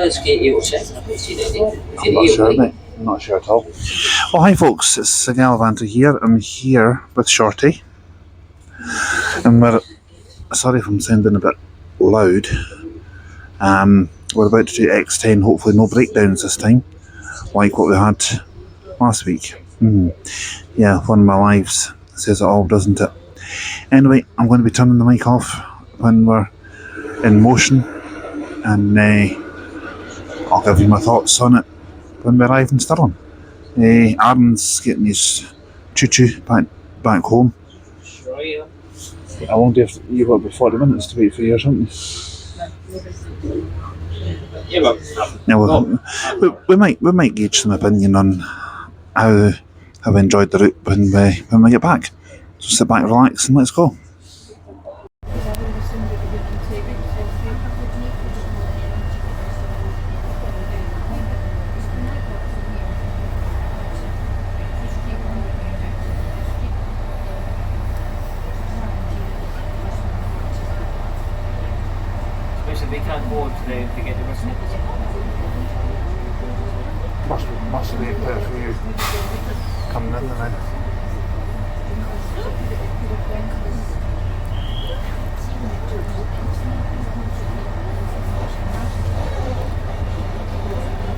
I'm not sure, mate. I'm not sure at all. Well, hi folks, it's Gallivanter here. I'm here with Shorty, and we're sorry if I'm sounding a bit loud. We're about to do X10. Hopefully, no breakdowns this time, like what we had last week. Yeah, one of my lives says it all, doesn't it? Anyway, I'm going to be turning the mic off when we're in motion, and I'll give you my thoughts on it when we arrive in Stirling. Aaron's getting his choo-choo back home. Sure, yeah. How long do you've got about 40 minutes to wait for you or something? Yeah, but Yeah, we might gauge some opinion on how we enjoyed the route when we get back. So sit back, relax, and let's go. they can't go to get the receipt. Must be a place for you coming in then.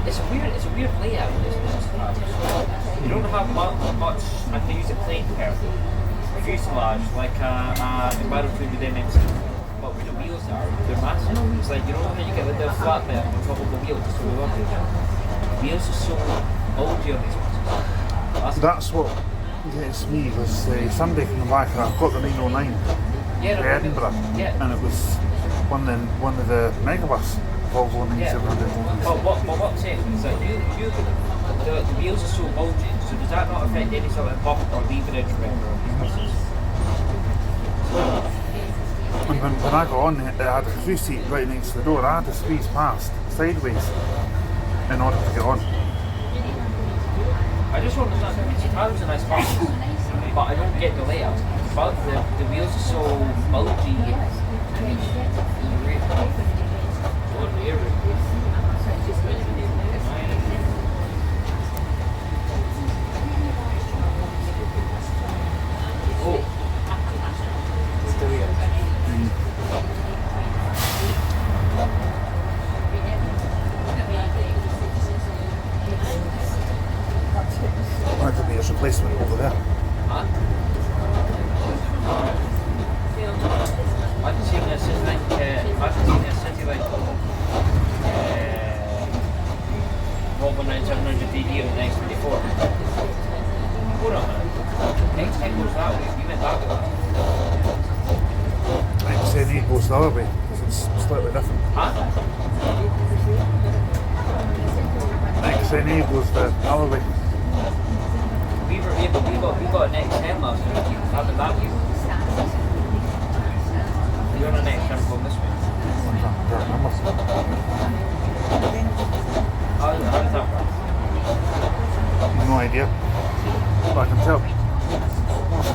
It's a weird layout, isn't it? You don't have much, I can use a plane fuselage, like a battlefield with MX. But where the wheels are, they're massive. It's like, you know how you get the flat bit on top of the wheels, so the wheels are so bulgy on these ones. That's what gets me, was somebody coming back and I've got the 909 to Edinburgh, and it was one of the megabus Volvo 9700. But what I'm saying is that the wheels are so bulgy, so does that not affect any sort of bump or leverage or anything? And when I got on, it had a crew seat right next to the door. I had to squeeze past sideways in order to get on. I just don't understand. It's a nice car, but I don't get the layout. But the wheels are so bulgy. That could be a replacement over there. I've seen a city like Volvo 9700 DD on the X24. Hold on a minute. X10 goes that way. You meant that way. X10 goes the other way because it's slightly different. X10 goes the other way. We got an X10 last week. How did that way? You're on an X10 going this way. How does that work? No idea. But I can tell.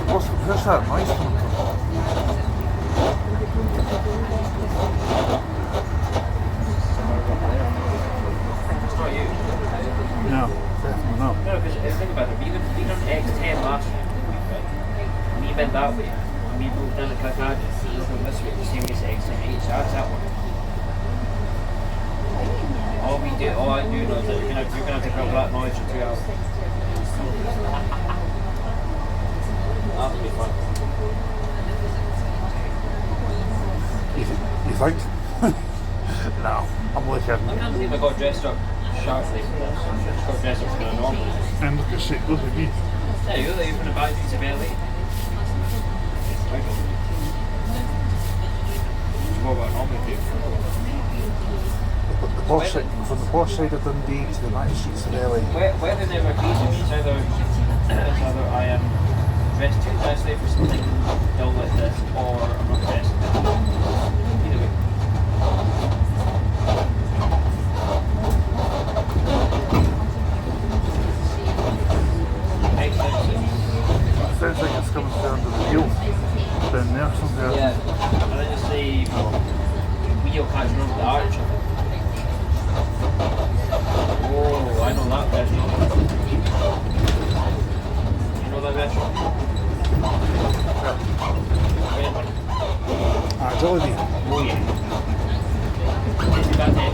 Where's that noise coming from? It's not you. No, definitely not. No, because think about it. We done X10 last week, right? We went that way. And we broke down the Kakad. From this way, the same as X10H. So that's that one. All I do know is that you're gonna have to cover that noise for 2 hours. That'll be fun. You think? No, I'm only kidding. I can't believe I got dressed up sharply for this. I just got dressed up for the normal. And look at shit, look at me. Yeah, you're there from the back seats of LA. What about normal people? From the posh side of Dundee to the back streets of LA. Weather never pleases me. It's either I am dressed too nicely for something dull like this, or I'm not dressed. Either way. Sounds like it's coming down to the wheel down there somewhere. Yeah, and then it's the wheel catching over the arch. I know that restaurant. You know that restaurant? Red one. Jollibee. Oh yeah. Tasty bad head.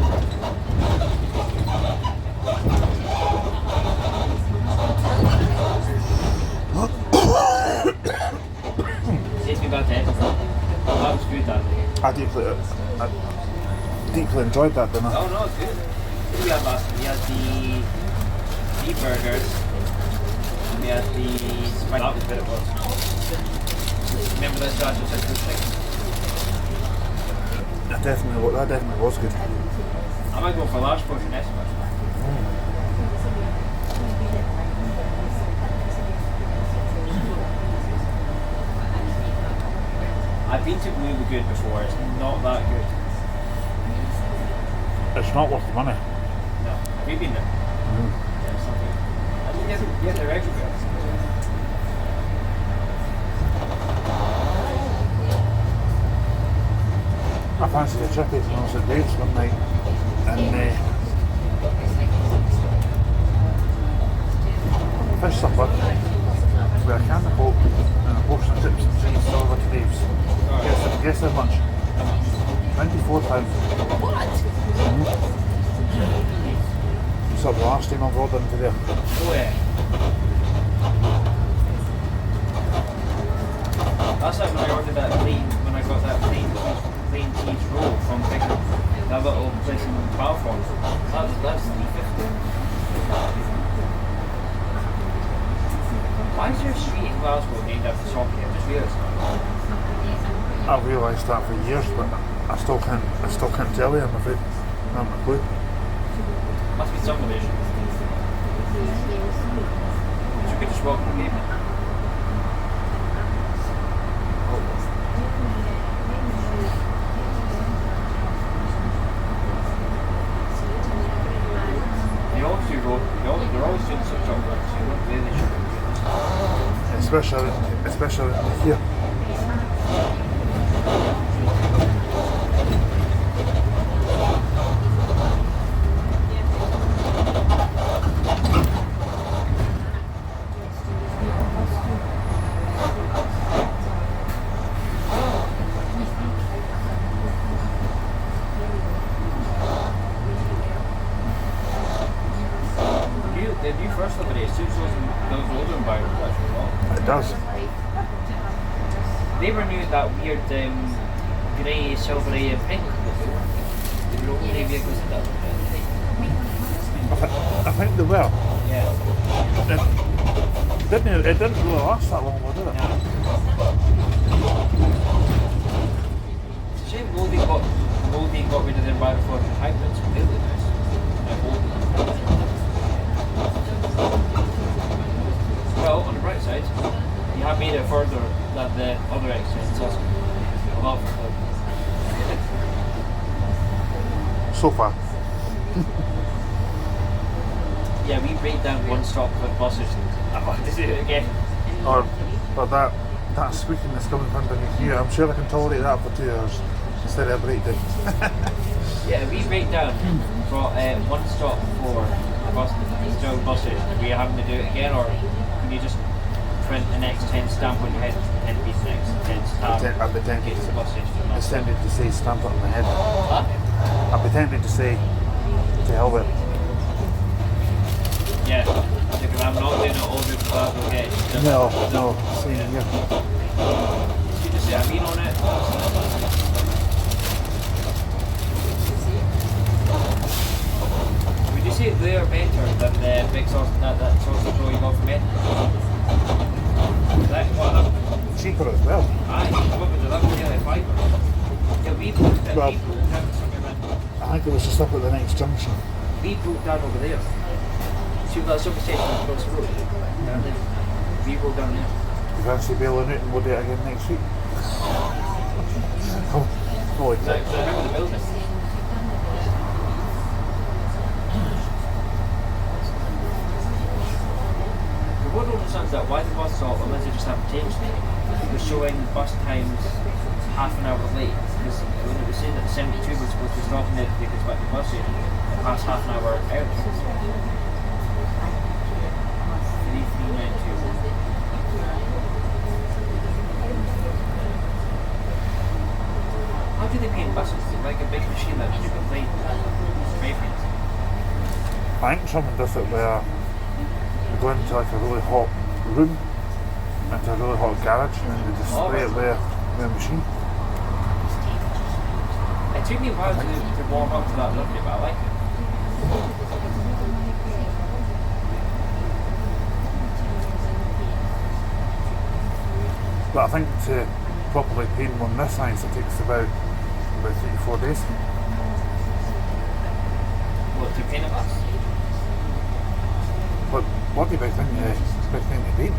Tasty bad head. That was good that day. I deeply enjoyed that dinner. Oh no, it's good. What we had last week? We had the beef burgers. We had the spicy. That was good it was. Remember that Josh was such a good thing? That definitely was good. I might go for a large portion next time. I've been to Blue Lagoon before, it's not that good. It's not worth the money. No. Have you been there? Yeah, it's not good. I think you have the regular. I fancied a chippies when I was at Dave's one night, and fish supper with a can of Coke and a portion of chips and cheese over to Dave's. Guess how much? £24. It's the last time I've ordered into there. Oh yeah. That's like when I ordered that when I got that plain cheese roll from that little place in Balfour. That's £3.50. Why is there a street in Glasgow named after soccer? I just realised that. I've realised that for years, but I still can't tell you, I'm afraid. I haven't a clue. Must be some relation. You could just walk in the game. They're always doing some sort of work, so you don't really should. Especially here. The new first of it suits those older environments actually well. It does. They renewed that weird grey, silvery and pink. They were only vehicles in that. I think they will. Yeah. It didn't really last that long, did it? Yeah. It's a shame Goldie got rid of their environmental hybrids completely nice. Well, on the bright side, you have made it further than the other X10s. So I love it. So far. Yeah, we break down one stop with buses. I want to do it again. Or that squeaking that's coming from underneath here, I'm sure I can tolerate that for 2 hours instead of a breakdown. Yeah, we break down for one stop for buses. Are we having to do it again, or can you just print an X10 stamp on your head, 10 piece X10 stamp? I'd be tempted It's a buses. it's tempted to say stamp it on my head. Huh? I'd be tempted to say to hell with it. Yeah, because I'm not doing it all good for that, okay? No, same here. You just say I've been on it. Would you say they're better than the big sausage, that sausage roll you got from it? That, what? Cheaper as well. Aye, what was it? That was nearly £5. Yeah, we booked it. Well, We booked down somewhere around. I think it was just up at the next junction. We booked down over there. See that subway station across the road? Down there. We go down there. You fancy bailing out and we'll do it again next week? Oh, exactly. So I remember the building. What I don't understand is that why the bus stop, unless they just haven't changed it, was showing bus times half an hour late. Because when it was saying that the 72 was supposed to be stopping it because back to the bus station, it passed half an hour early. How do they paint buses? Is it like a big machine that you can paint spray paint? I think someone does it where you go into like a really hot room, into a really hot garage, and then they just spray it with a machine. It took me a while to warm up to that lovely, but I like it. But I think to properly paint one this size, it takes about 3 to 4 days. What, to paint a bus? But what do you think big thing to paint?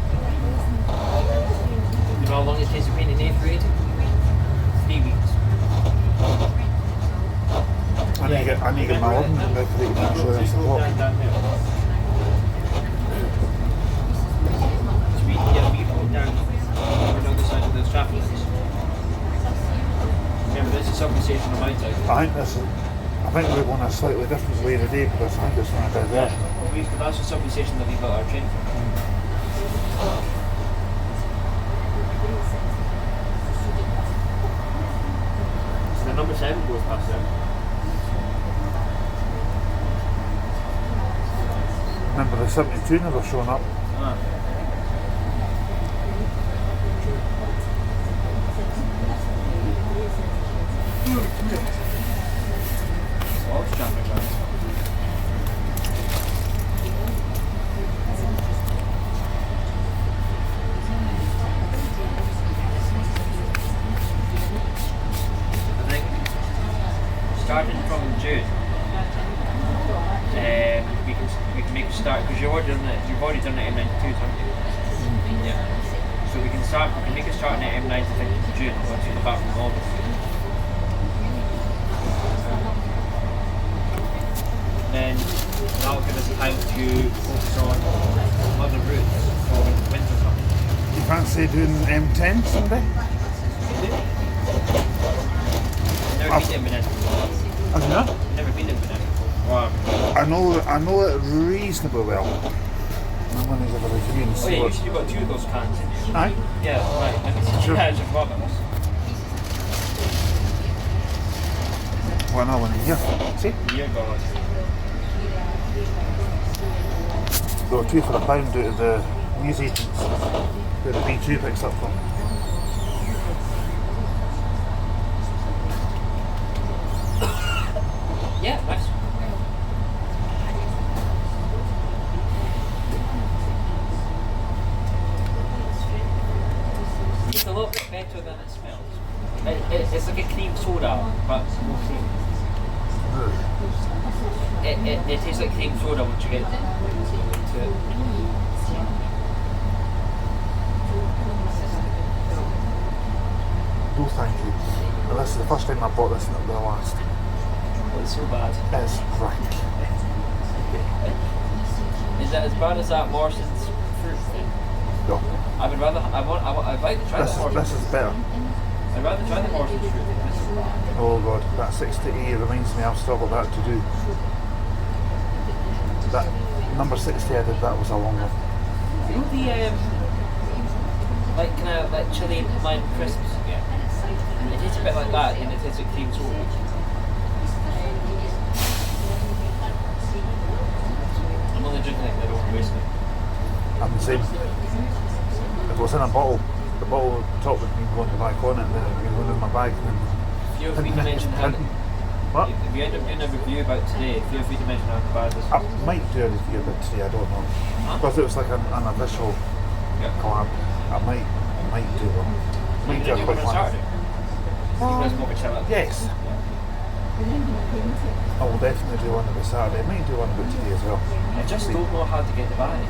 You know how long it takes to paint an A380? 3 weeks. I need to get my oven and decorate to make sure that's the top. So we can get a wee road down the other side of those traffic lights. Remember, this is subway station on my side. I think we're going a slightly different way today because I think it's going to diverge. That's the subway station that we got our train from. So the number 7 goes past there. Remember the 72 never showing up. Starting from June, we can make a start because you've already done it in M92, haven't you? Yeah. So we can make a start in M9 I think in June once we go back from August. Then that'll give us time to focus on other routes for winter time. You fancy doing M10 Sunday? Never been in Inverness before. Have you not? Never been in Inverness before. Wow. I know it reasonably well. No one has ever reviewed. Oh yeah, you've got 2 of those cans in you. Aye. Yeah, right. I can see Sure. cans of Roberts. Well, no one in here. See? Dear God. There were 2 for £1 out of the news agents where the B2 picks up from. Yeah, nice. It's a little bit better than it smells. It's like a cream soda, but more cream. It tastes like cream soda once you get to it. No, thank you. And this is the first time I bought this and it'll be the last. It's so bad. It's rank. Is that as bad as that Morrison's fruit thing? No. I'd like to try the Morrison's. This is better. I'd rather try the Morrison's fruit thing. This is bad. Oh god, that 60A reminds me I've still got that to do. That number 60 I did, that was a long one. You know the like kind of like chili lime crisps you get? It tastes a bit like that and it tastes like cream soda. I'm only drinking it, I don't want to waste it. I'm the same. If it was in a bottle, the bottle top would mean going to back on it and then it would be going in my bag. And Feel free to mention how. What? If you end up doing a review about today, feel free to mention how bad this I might do a review about today, I don't know. Because it was like an official collab. I might do one. Might do a quick one. Saturday? Yes. I will definitely do one about Saturday. I might do one about today as well. I just don't know how to get the bag.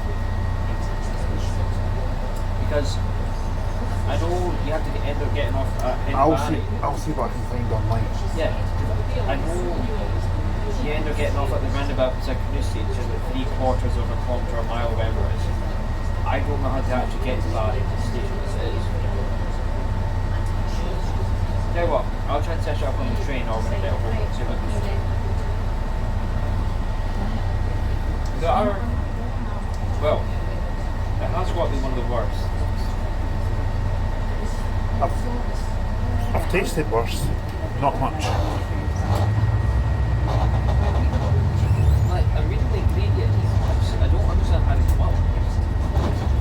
Because I know you have to end up getting off in I'll see what I can find online. Yeah. I know you end up getting off at the roundabout beside Canoe Station, which is like 3/4 of a kilometre or a mile, whatever it is. I don't know how to actually get to that station as it is. Tell you what, I'll try and set it up on the train or when I get home and see what I can do. There are, well, it That's got to be one of the worst. I've tasted worse, not much. Like, I'm reading the ingredients. I don't understand how they come up.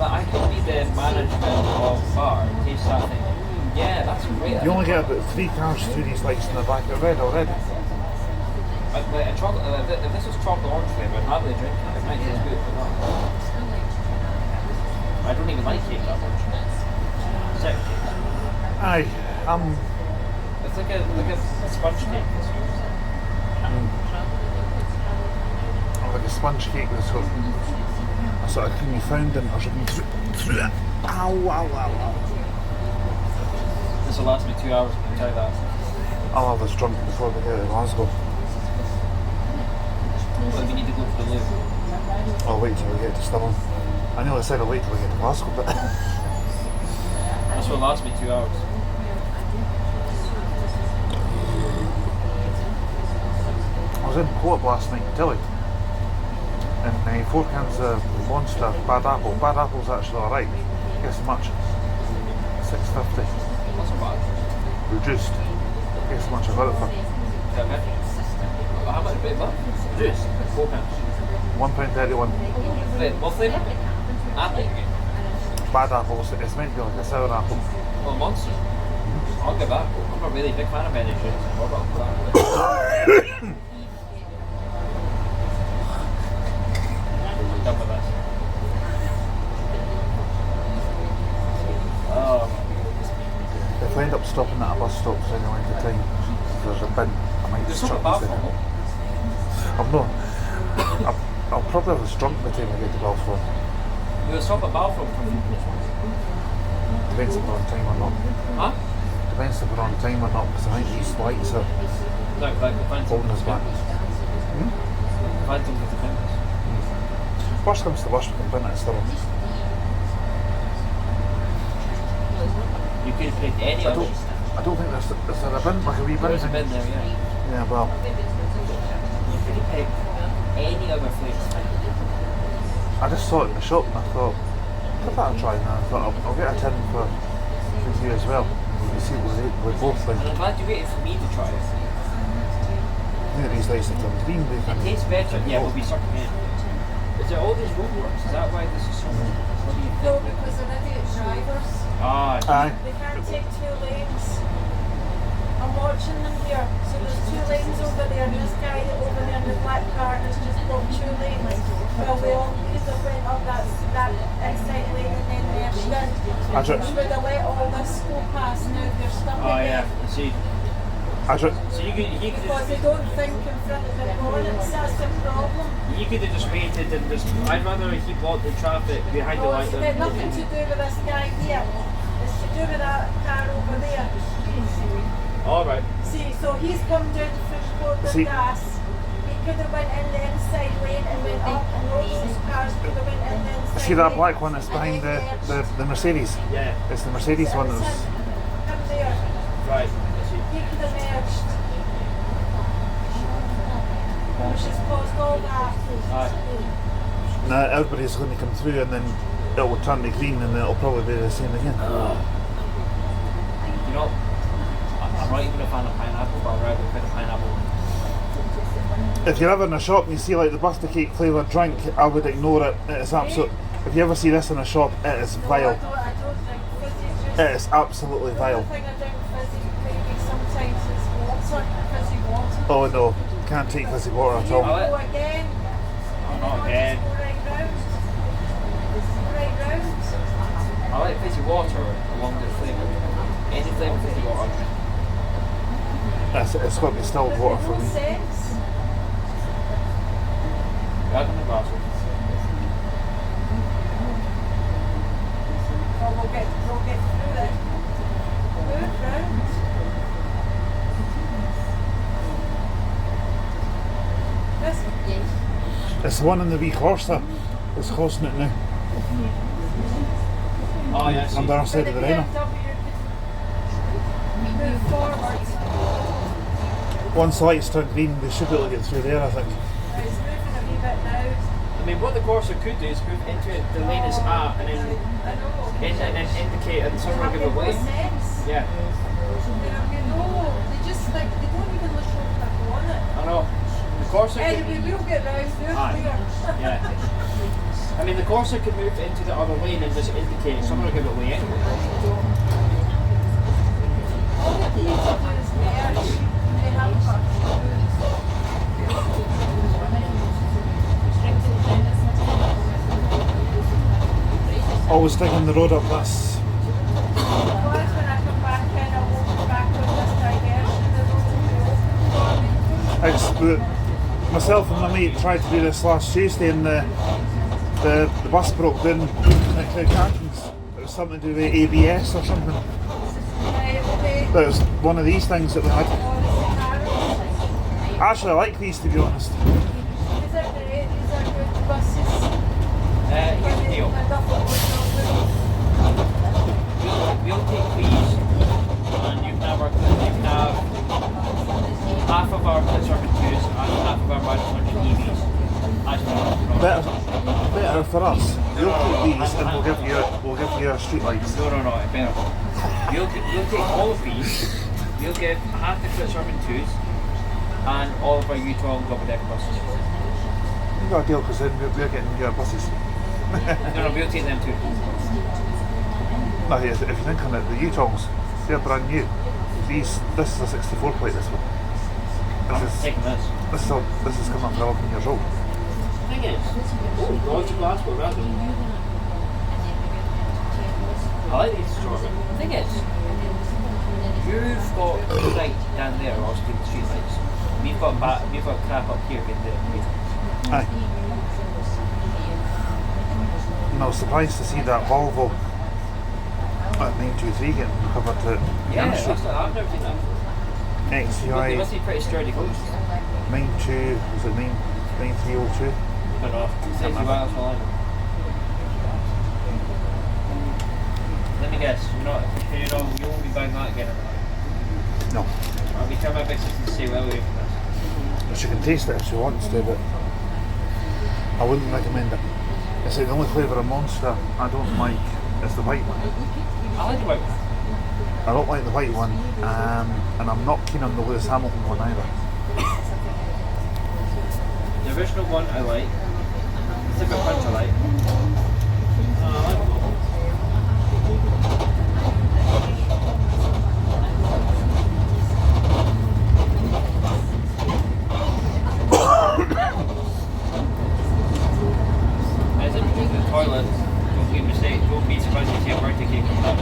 But I could be the management of bar, taste that thing. Yeah, that's great. You only get about 3 cars through these lights in the back of red already. Like a chocolate, if this was chocolate orange flavour, I'd hardly drink it. It might taste good, but not. I don't even like cake that much. Second cake. Aye, It's like a sponge cake. like a sponge cake that's got a sort of creamy fondant or something through it. Ow, ow, ow, ow. This will last me 2 hours, I can tell you that. I'll have this drunk before we get to Glasgow. Well, we need to go to the loo. I'll wait till we get to Stirling. I know I said I'll wait till we get to Glasgow, but This will last me 2 hours. I was in Co-op last night in Tilly, and 4 cans of Monster Bad Apple. Bad Apple's actually alright. Guess how much? £6.50. That's not bad. Reduced. Guess how much I got it for? Okay. How much a bit of that? Juice? 4 pounds. £1.31. Wait, what flavour? Apple. Bad Apples. It's meant to be like a sour apple. Well, Monster. I'll give that. I'm not really a big fan of energy drinks. What about that? I'm done with this. Oh. If I end up stopping at a bus stop for any length of time, there's a bin. I might There's just something chuck bad this for in. them. I'm not. I'll probably have a drunk by the time I get to Balfour. We'll stop at Balfour for Depends if we're on time or not. Huh? Depends if we're on time or not, because I think these lights are Like we'll find holding us back. Find something to finish. Worst comes to worst, we can pin it at Stirling. You could have picked any other. I don't think there's a bin, like a wee bin. There's a bin there, yeah. Yeah, well, You could have picked any other flavour. I just saw it in the shop and I thought, give that a try, and I thought I'll get a tin for you as well. You see what we both think. And I'm glad you waited for me to try it. I think these lights are turned green. They It can tastes better. Yeah, we'll be sucking in. Is there all these roadworks? Is that why this is so much? What do you No, think? because they're idiot drivers. Ah, Aye. They can't take 2 lanes. I'm watching them here. So there's 2 lanes over there, and this guy over there in the black car has just got 2 lanes. Well, we all either went up that inside lane and then merged in. I ju- We would have let all this go past, now they're stuck oh again. yeah. See, I ju- so you could Because they don't think in front of the bonnets, that's the problem. have just waited and just. I'd rather he blocked the traffic behind the Oh, light it's got nothing to do with this guy here. It's to do with that car over there. All right. See, so he's come down from Port See- Gas. He could have went in the inside lane and went up, and all those cars could have went in the inside see that lane. black one that's behind the Mercedes? Yeah. It's the Mercedes one that's. Him there. Right. I see. He could have merged. Which has caused all that. Aye. Now everybody's going to come through and then it will turn to green and it'll probably be the same again. You know, I'm not even a fan of pineapple, but I'd rather put a pineapple. If you're ever in a shop and you see like the birthday cake flavoured drink, I would ignore it. It is absolute. If you ever see this in a shop, it is No, vile. I don't drink fizzy juice. It is absolutely The vile. only thing I drink fizzy maybe sometimes is water, fizzy water. Oh no, can't take fizzy water at You all. go again. Not again. Just go right round. Right round. I like fizzy water along the flavour. Any flavour fizzy water. It's got to be distilled water for No me. sense. Grab in the bathroom. Well, we'll get through it. Move round. This, It's the one in the wee Corsa. It's costing it now. Oh yeah, I see. On the other side the of the Rhino. BMW move forward. Once the lights turn green, they should be able to get through there, I think. It's moving a wee bit now. mean, what the Corsa could do is move into it, the lane it's at, and then and then indicate and someone will give it away. Yeah. They just like they don't even look over the corner. I know. The Corsa Anyway, we'll get round there. Yeah. I mean, the Corsa can move into the other lane and just indicate someone will give it away anyway. All they need to do is merge. They have Always digging the road up this. Otherwise, when I come back in, I'll walk back on this diversion. The road will be open for me. Myself and my mate tried to do this last Tuesday, and the bus broke down at Cowcartons. It was something to do with ABS or something. But it was one of these things that we had. Actually, I like these, to be honest. These are great. These are good buses. Here's the deal. We'll take these, and you can have half of our Clitsurban 2s and half of our 100 EVs. Better for us. We'll take these and we'll give you our street lights. No, better. We'll take all of these. We'll give half the Clitsurban 2s and all of our U12 double decker buses. You got a deal, because then we're getting your buses. No, we'll take them too. No, if you think on it, the U-Tongs, they're brand new. This is a 64 plate, this one. I'm taking this. This is coming up to 11 years old. The thing is, Roger Glasgow, rather. I like these strawberry. The thing is, you've got right down there, Austin street lights. We've got crap up here in the Aye. And I was surprised to see that Volvo at 923 getting covered at yeah, Young Street. I've never seen that. They XCI must be pretty sturdy folks. 92, was it 9302? I don't know. 60 miles per line. Let me guess, you won't be buying that again. No. I'll be trying my best to stay well away from this. She can taste it if she wants to, but I wouldn't recommend it. It's like the only flavour of Monster I don't like is the white one. I like the white one. I don't like the white one, and I'm not keen on the Lewis Hamilton one either. The original one I like. The Tippet Punch I like. I like them all. As in the toilet, don't be surprised to see a birthday cake come out.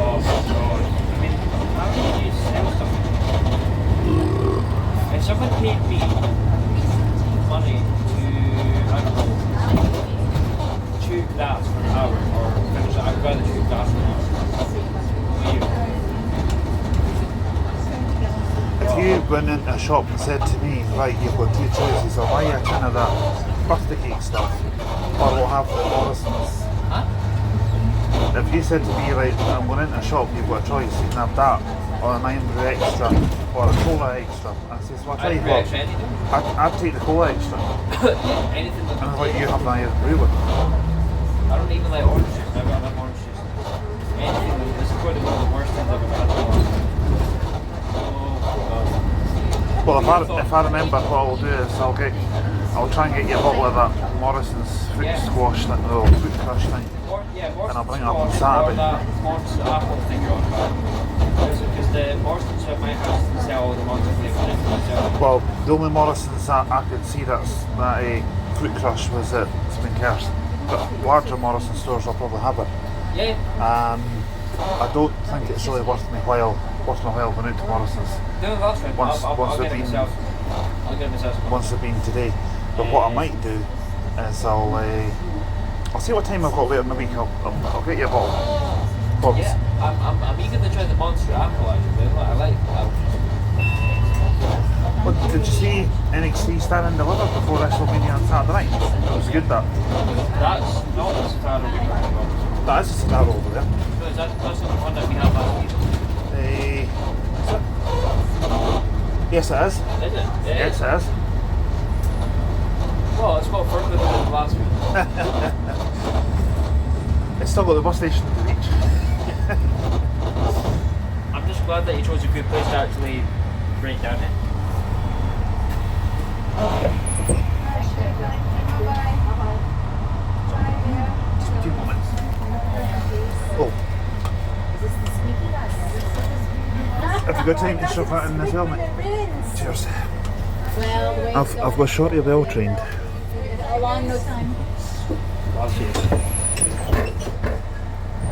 Oh god. I mean, how do you sell stuff? If someone paid me money to, I don't know, chew glass for an hour, or finish it, I'd rather chew glass for an hour. If you went into a shop and said to me, right, you've got two choices, I'll buy you a tin of that birthday cake stuff, or we'll have the Morrison's. Huh? If you said to me, right, I'm going into a shop, you've got a choice, you can have that, or an Iron Brew Extra, or a Cola Extra. And I says, well, I'll tell you what, I'd take the Cola Extra. Anything that And I'll let you have the Iron Brew one. I don't even like orange juice, never had orange juice. Anything that, this is probably one of the worst things I've ever had. Well, if I remember, what I'll do is I'll try and get you a bottle of that Morrison's fruit squash thing, or fruit crush thing. And I'll bring it up on Saturday. That monster apple thing you're on about. Because the Morrison's at my house sell all the monster flavours. Well, the only Morrison's that I could see that fruit crush was at Spinkhurst. But larger Morrison stores will probably have it. Yeah. I don't think it's really worth my while going out to Morrison's. No, that's fine. I'll get it myself. I'll get it myself. Once they've been today. But what I might do is I'll see what time I've got later in the week. I'll get you a bottle. Yeah, I'm eager to try the monster apple actually. I like apples. But did you see NXT stand and deliver before WrestleMania on Saturday night? It was good, that. That's not the Citaro we're talking about. That is a Citaro over there. No, that's not the one that we had last week. Is it? Yes, it is. Is it? Yes, it is. Well, it's got further than Glasgow. It's still got the bus station to reach. I'm just glad that you chose a good place to actually break down it. Just 2 moments. Oh. Have you got time to shove that in as well, mate? Cheers. I've got Shorty well trained. Along no time.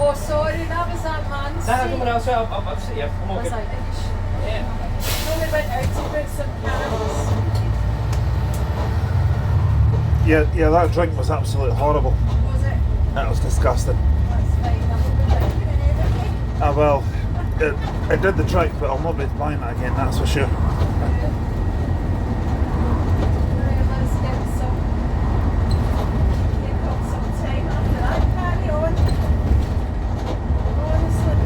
Oh, sorry, that was that man's No, don't worry, I'll say, I'll sit here. I'm Was okay. I? Yeah. So we went out to put some cans. Yeah, that drink was absolutely horrible. Was it? That was disgusting. That's fine. I'm not drinking anything. Ah well, it did the trick, but I'll not be buying that again, that's for sure. Right, let's get some. Take up some time after that. Carry on. Honestly.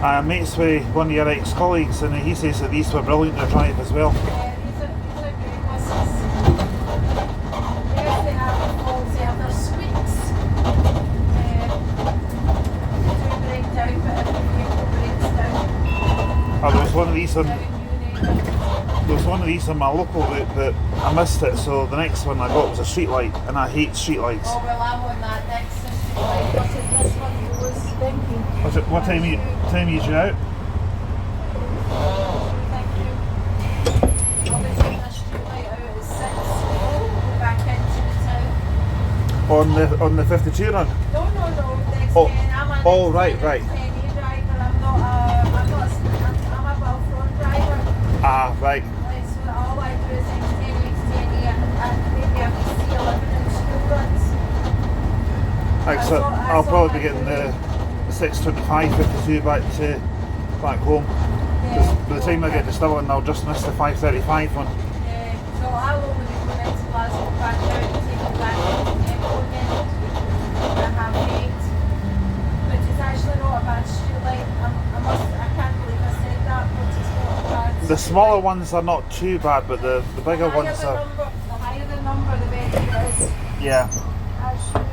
I'm mates with one of your ex-colleagues, and he says that these were brilliant to drive as well. Yeah, these are great buses. Yes, they have faults, they have their squeaks. They do break down, but if the vehicle breaks down, There was one of these on, down you name it. there was one of these on my local route, but I missed it, so the next one I got was a street light, and I hate street lights. Oh, well, I'm on that next system. What is this one goes? Thank you. What time you out? Thank you. I'll be taking a street light out at 6. Go back into the town. On the 52 run? No, the X10. Oh, I'm an oh, X10 right. driver. I'm not a well-front driver. Ah, right. Like, so all I do is X10, and maybe I can see 11 in school runs. Like, so I'll probably be getting the 625 52 back home. By the time I get to Stirling, I'll just miss the 535 one. Yeah, so I'll only be going into Glasgow, back out and take it back into the depot again. And have 8. Which is actually not a bad street light. I can't believe I said that, but it's not a bad The street smaller light. ones are not too bad, but the bigger The higher ones the are. number, the higher the number, the better it is. Yeah. Ashford,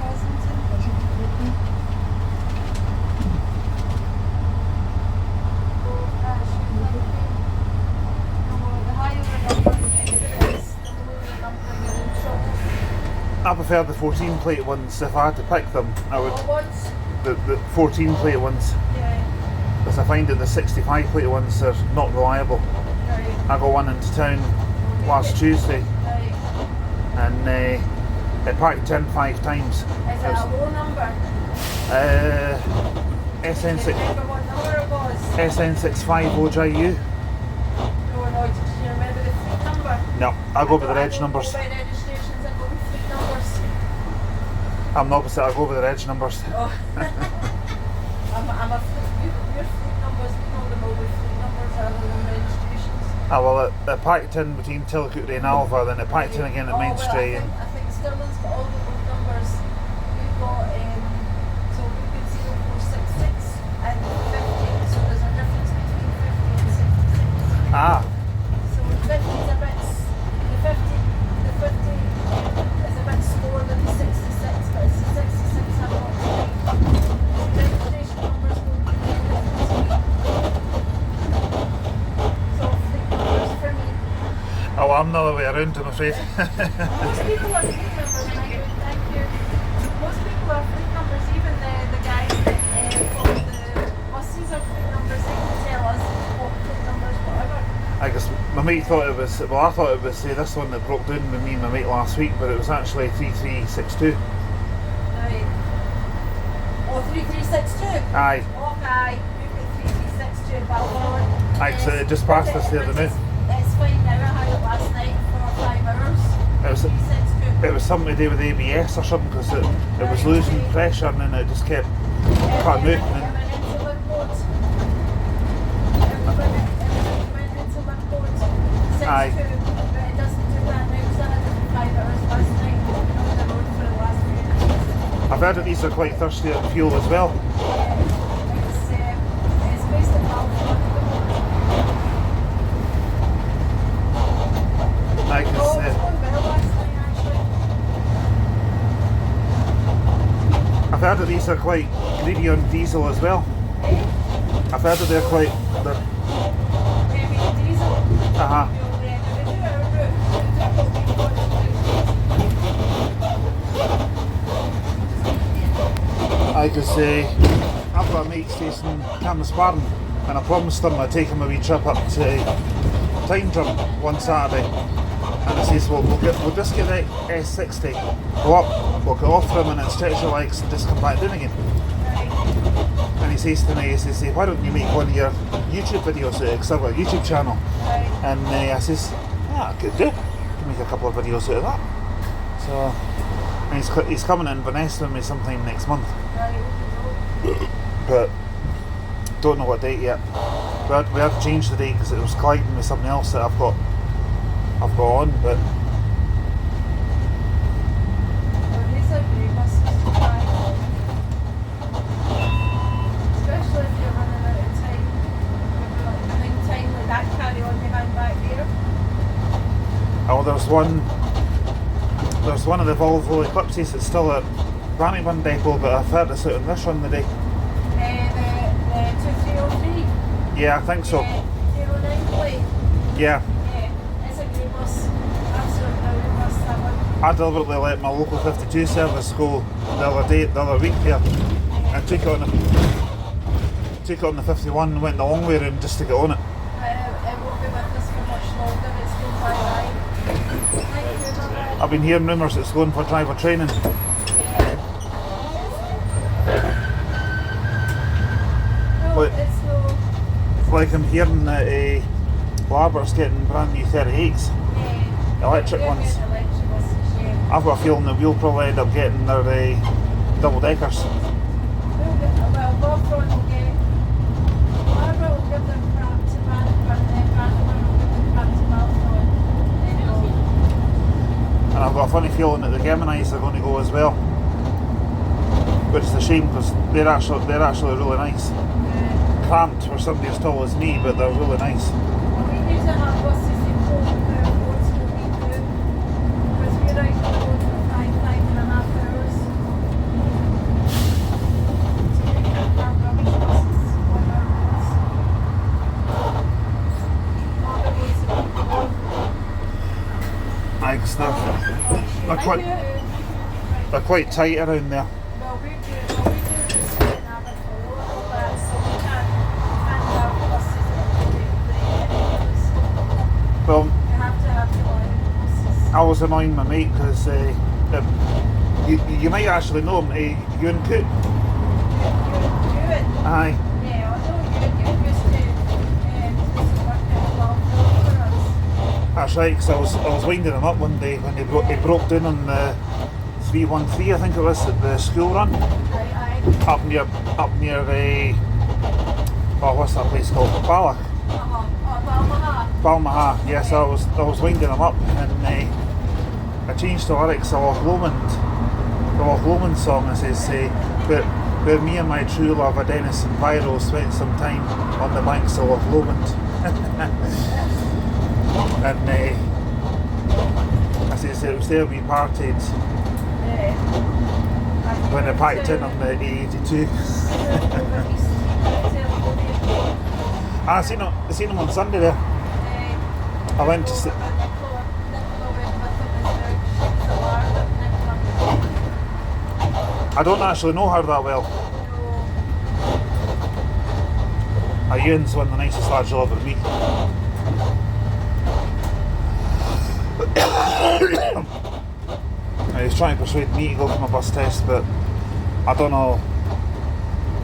Pleasanton. Ashford, Lincoln. No, the higher the number, the better it is. The lower the number, you're in trouble. I prefer the 14 plate ones. If I had to pick them, I would. What ones? The 14 plate ones. Yeah, Because I find that the 65 plate ones are not reliable. right. I got one into town last Tuesday, Right. and it packed in 5 times. Is it a low number? SN6, Do you remember what number it was? SN65 OJU. No, do you remember the fleet number? No, I go with the reg numbers. I don't go by registrations, I go with fleet numbers. I'm the opposite, I go with the reg numbers. Oh. I'm a fleet, your fleet numbers, we know them all with fleet numbers rather than registrations. Ah, well, it packed in between Tillicootery and Alva, then it packed in again at Mainstray. I think Stirling's got all the old numbers. We've got, so we've got 0466 and 50, so there's a difference between 50 and 66. Ah, So the 50 is a bit, the 50 is a bit slower than the 66, but it's the 66 I've got tonight. The registration numbers don't make any difference to me. So fleet numbers for me. oh, I'm the other way around, I'm afraid. Most people are fleet numbers, and I go, thank you. Most people are fleet numbers, even the guys that follow the buses are fleet numbers, they can tell us what fleet numbers, whatever. I guess my mate thought it was, well, I thought it was this one that broke down with me and my mate last week, but it was actually 3362. Right. Oh, 3362? Aye. Okay, we've got 3362 at Balfour. Aye, 'cause it just passed us the other night. It's fine now, I had it last night for 5 hours. It was- 3362. It was something to do with ABS or something, because it was losing pressure and then it just kept cutting out. And then, Aye. But it doesn't do that now because I had it for 5 hours last night. I've been on the road for the last few days. I've heard that these are quite thirsty on fuel as well. It's I've heard that these are quite greedy on diesel as well. I've heard that they're quite... Maybe diesel. Uh-huh. I could say, I've got a mate stays in Camasparn, and I promised him I'd take him a wee trip up to Tyndrum one Saturday. And I says, well, we'll just get the S60, go up, we'll get off for a minute, stretch your legs, and just come back down again. And he says to me, he says, why don't you make one of your YouTube videos, because I've got a YouTube channel. And I says, yeah, I could do. Could make a couple of videos out of that. So, and he's coming in Inverness with me sometime next month. But don't know what date yet. We had to change the date because it was colliding with something else that I've got on, but especially if you're running out of time. Running time like that, carry on behind back there. oh, there's one of the Volvo Eclipses that's still at Branniburn depot, but I've heard it's out on this run today. The 2303. Yeah, I think so. 09 plate. Yeah. It's a great bus. Absolutely brilliant bus, that one. I deliberately let my local 52 service go the other week there, and took it on the 51 and went the long way round just to get on it. It won't be with us for much longer. It's going by. Thank you, bye-bye. I've been hearing rumours it's going for driver training. No, Wait. it's no. Like I'm hearing that Larbert's getting brand new 38s, electric They're ones. getting electric buses, yeah. I've got a feeling that we'll probably end up getting their double deckers. Well, Boffron will get. Barbara will give them crap to Branniburn, and then Branniburn will give them crap to Balfour. And I've got a funny feeling that the Geminis are going to go as well, which is a shame because they're actually really nice. Cramped for somebody as tall as me, but they're really nice. We need to have buses in both roads that we do, because we're out on the road for 5.5 hours. So we can't have rubbish buses on our roads. All the roads that we go. They're quite tight around there. Well, we do just get an average for local bus, so we can't have buses that are Well, you have to have reliable buses. I was annoying my mate because you might actually know him, Ewan Coot. You Aye. yeah, I know you used to work in Glasgow for us. That's right, because I was winding him up one day when he broke down on the 313, I think it was, at the school run. Aye. Up near what's that place called? Balloch. Balmaha. Yes, I was winding him up, and I changed the lyrics of Loch Lomond. The Loch Lomond song. It says, where me and my true love, Dennis and Pyro, spent some time on the banks of Loch Lomond. And I says it was there we parted when I packed in on the A82. I seen him on Sunday there. I went to see. I don't actually know her that well. Ewan's one of the nicest lads you'll ever meet. He's trying to persuade me to go for my bus test, but I don't know.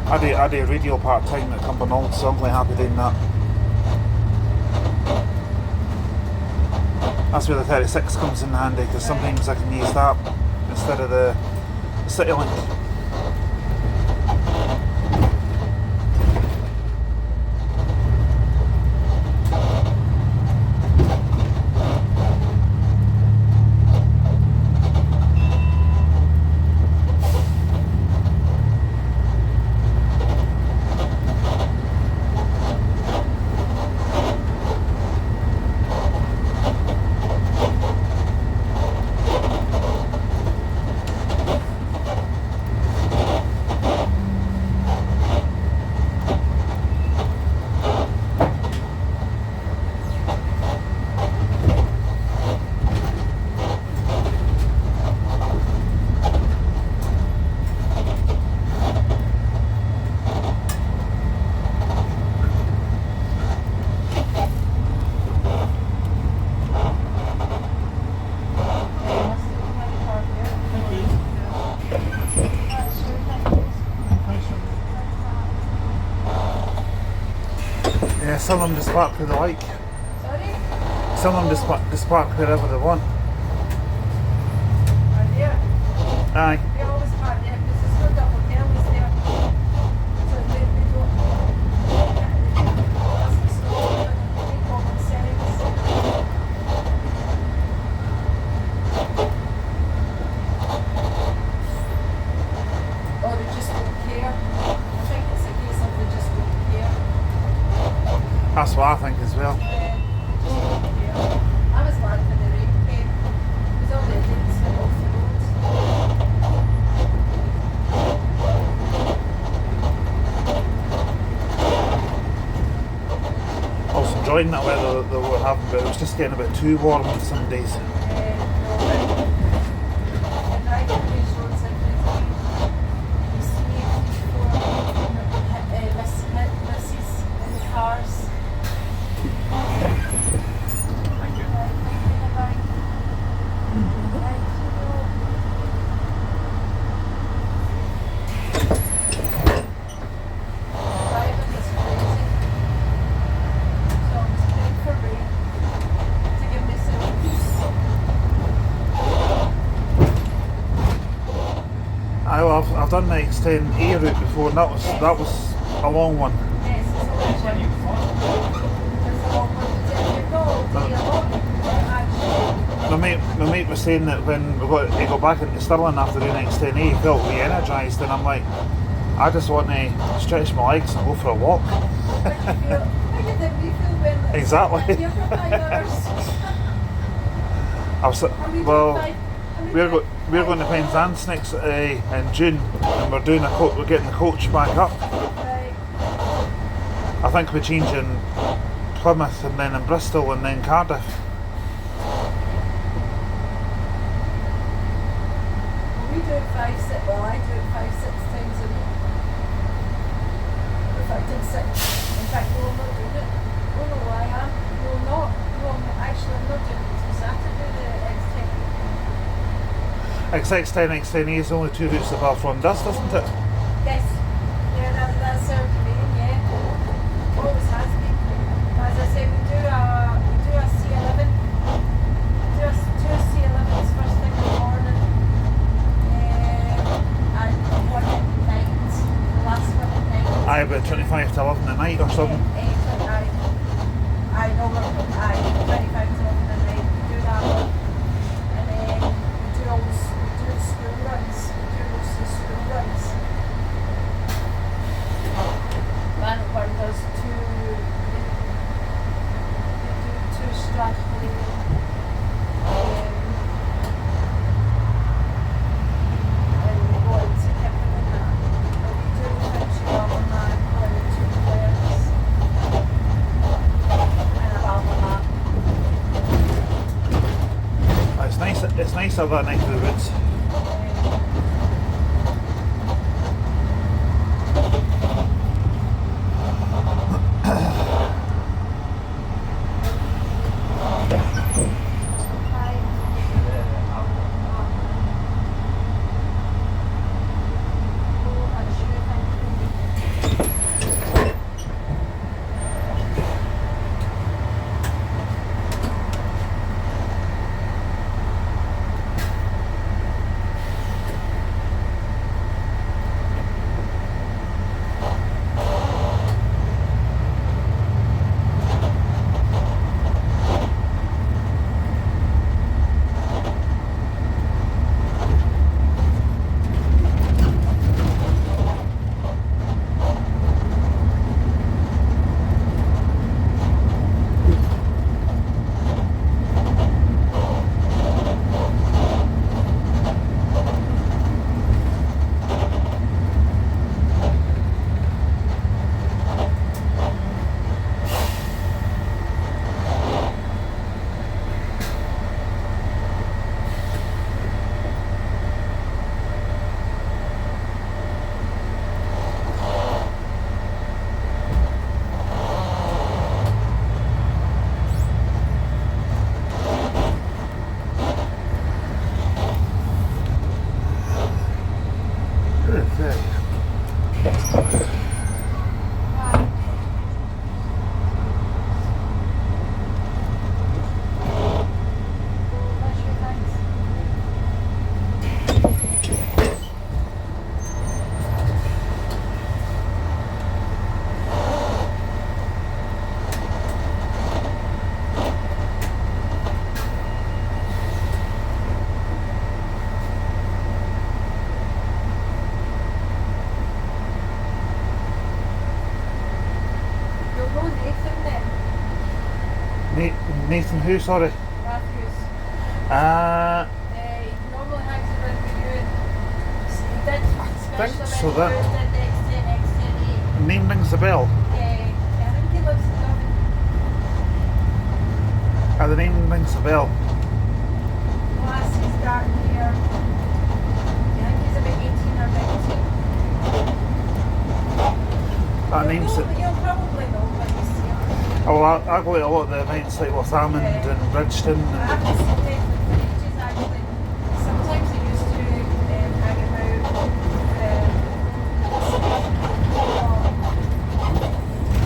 I do radio part time at Cumbernauld, so I'm quite happy doing that. That's where the 36 comes in handy, because sometimes I can use that instead of the CityLink. some of them just park where they like. Sorry? Some of them just park wherever they want. Are there? Aye. They always park there because there's no double helmets there. So they don't. Doesn't stop and they common sense. Or they just don't care. I think it's a case of they just don't care. That's what I think as well. Just don't care. I was glad for the rain came because all they did was slip off the roads. I was enjoying that weather that they were having, but it was just getting a bit too warm on some days. I've done the X10A route before, and that was a long one. My mate was saying that when he got back into Stirling after doing X10A, he felt re-energised, and I'm like, I just want to stretch my legs and go for a walk. Exactly. We're going to Penzance next in June, and we're getting the coach back up. I think we're changing Plymouth and then in Bristol and then Cardiff. We do it I do it 5-6 times a week. In fact, in 6. In fact, no, I'm not doing it. Oh no, I am. No, I'm not. No, I'm not doing it until Saturday, the X10. X10, X10A is only 2 routes above from dust, isn't it? Yes. Yeah, that's our domain, yeah. Always has been. As I say, we do a C11. We do two C11s first thing in the morning. And one at night. The last one at night. Aye, about 25 to 11 at night or something. I know we're 25 to 11 at night. We do that one. And then we do school runs. We do mostly school runs. Planet One does two Strathley. And we go into Kippen and that. But we do Finchy Alderman and the 2 players. And a Alderman. It's nice to have that neck of the woods. Nathan who, sorry? Matthews. He normally hangs around with you. He did think special so, event that- did X10, X10E. Name rings a bell. I think he lives in Dublin. The name rings a bell. Last he started here. I think he's about 18 or 19. That name's it. You'll probably know when you see him. Oh, I go to a lot of the events like Northampton and Bridgeton. I haven't seen him for ages actually. Sometimes he used to hang about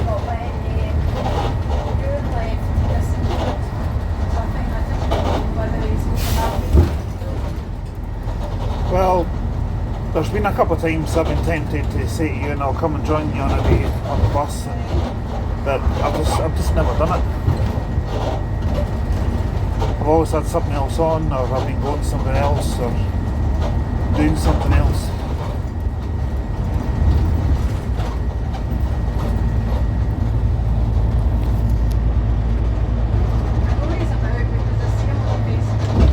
but when you left this include something, I think whether he's happy. Well, there's been a couple of times I've been tempted to say to you, and I'll come and join you on a day on the bus, but I've just never done it. I've always had something else on, or I've been going somewhere else, or doing something else. I know he's about because I see him on Facebook.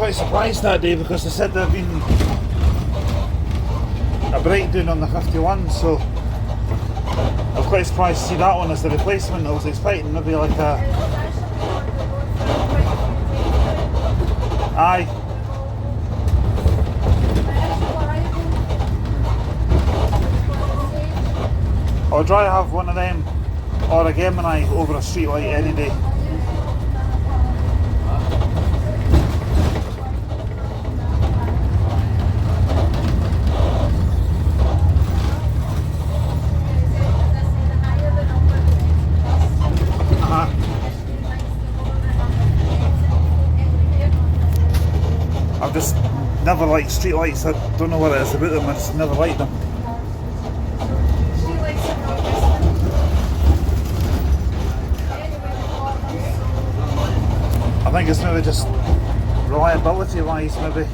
quite surprised that day because they said there'd been a breakdown on the 51, so I was quite surprised to see that one as the replacement. I was expecting maybe like a... Aye. I'd rather have one of them or a Gemini over a streetlight any day. I've just never liked streetlights. I don't know what it is about them, I just never liked them. I think it's maybe just reliability wise, maybe.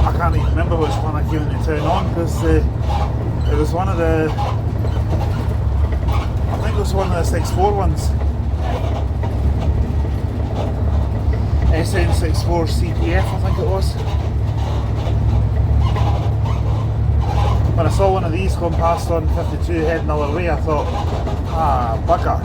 I can't even remember which one I came into town on because it was one of the, I think it was one of the 6.4 ones. SN64 CPF, I think it was. When I saw one of these going past on 52 heading the other way, I thought, ah, bugger.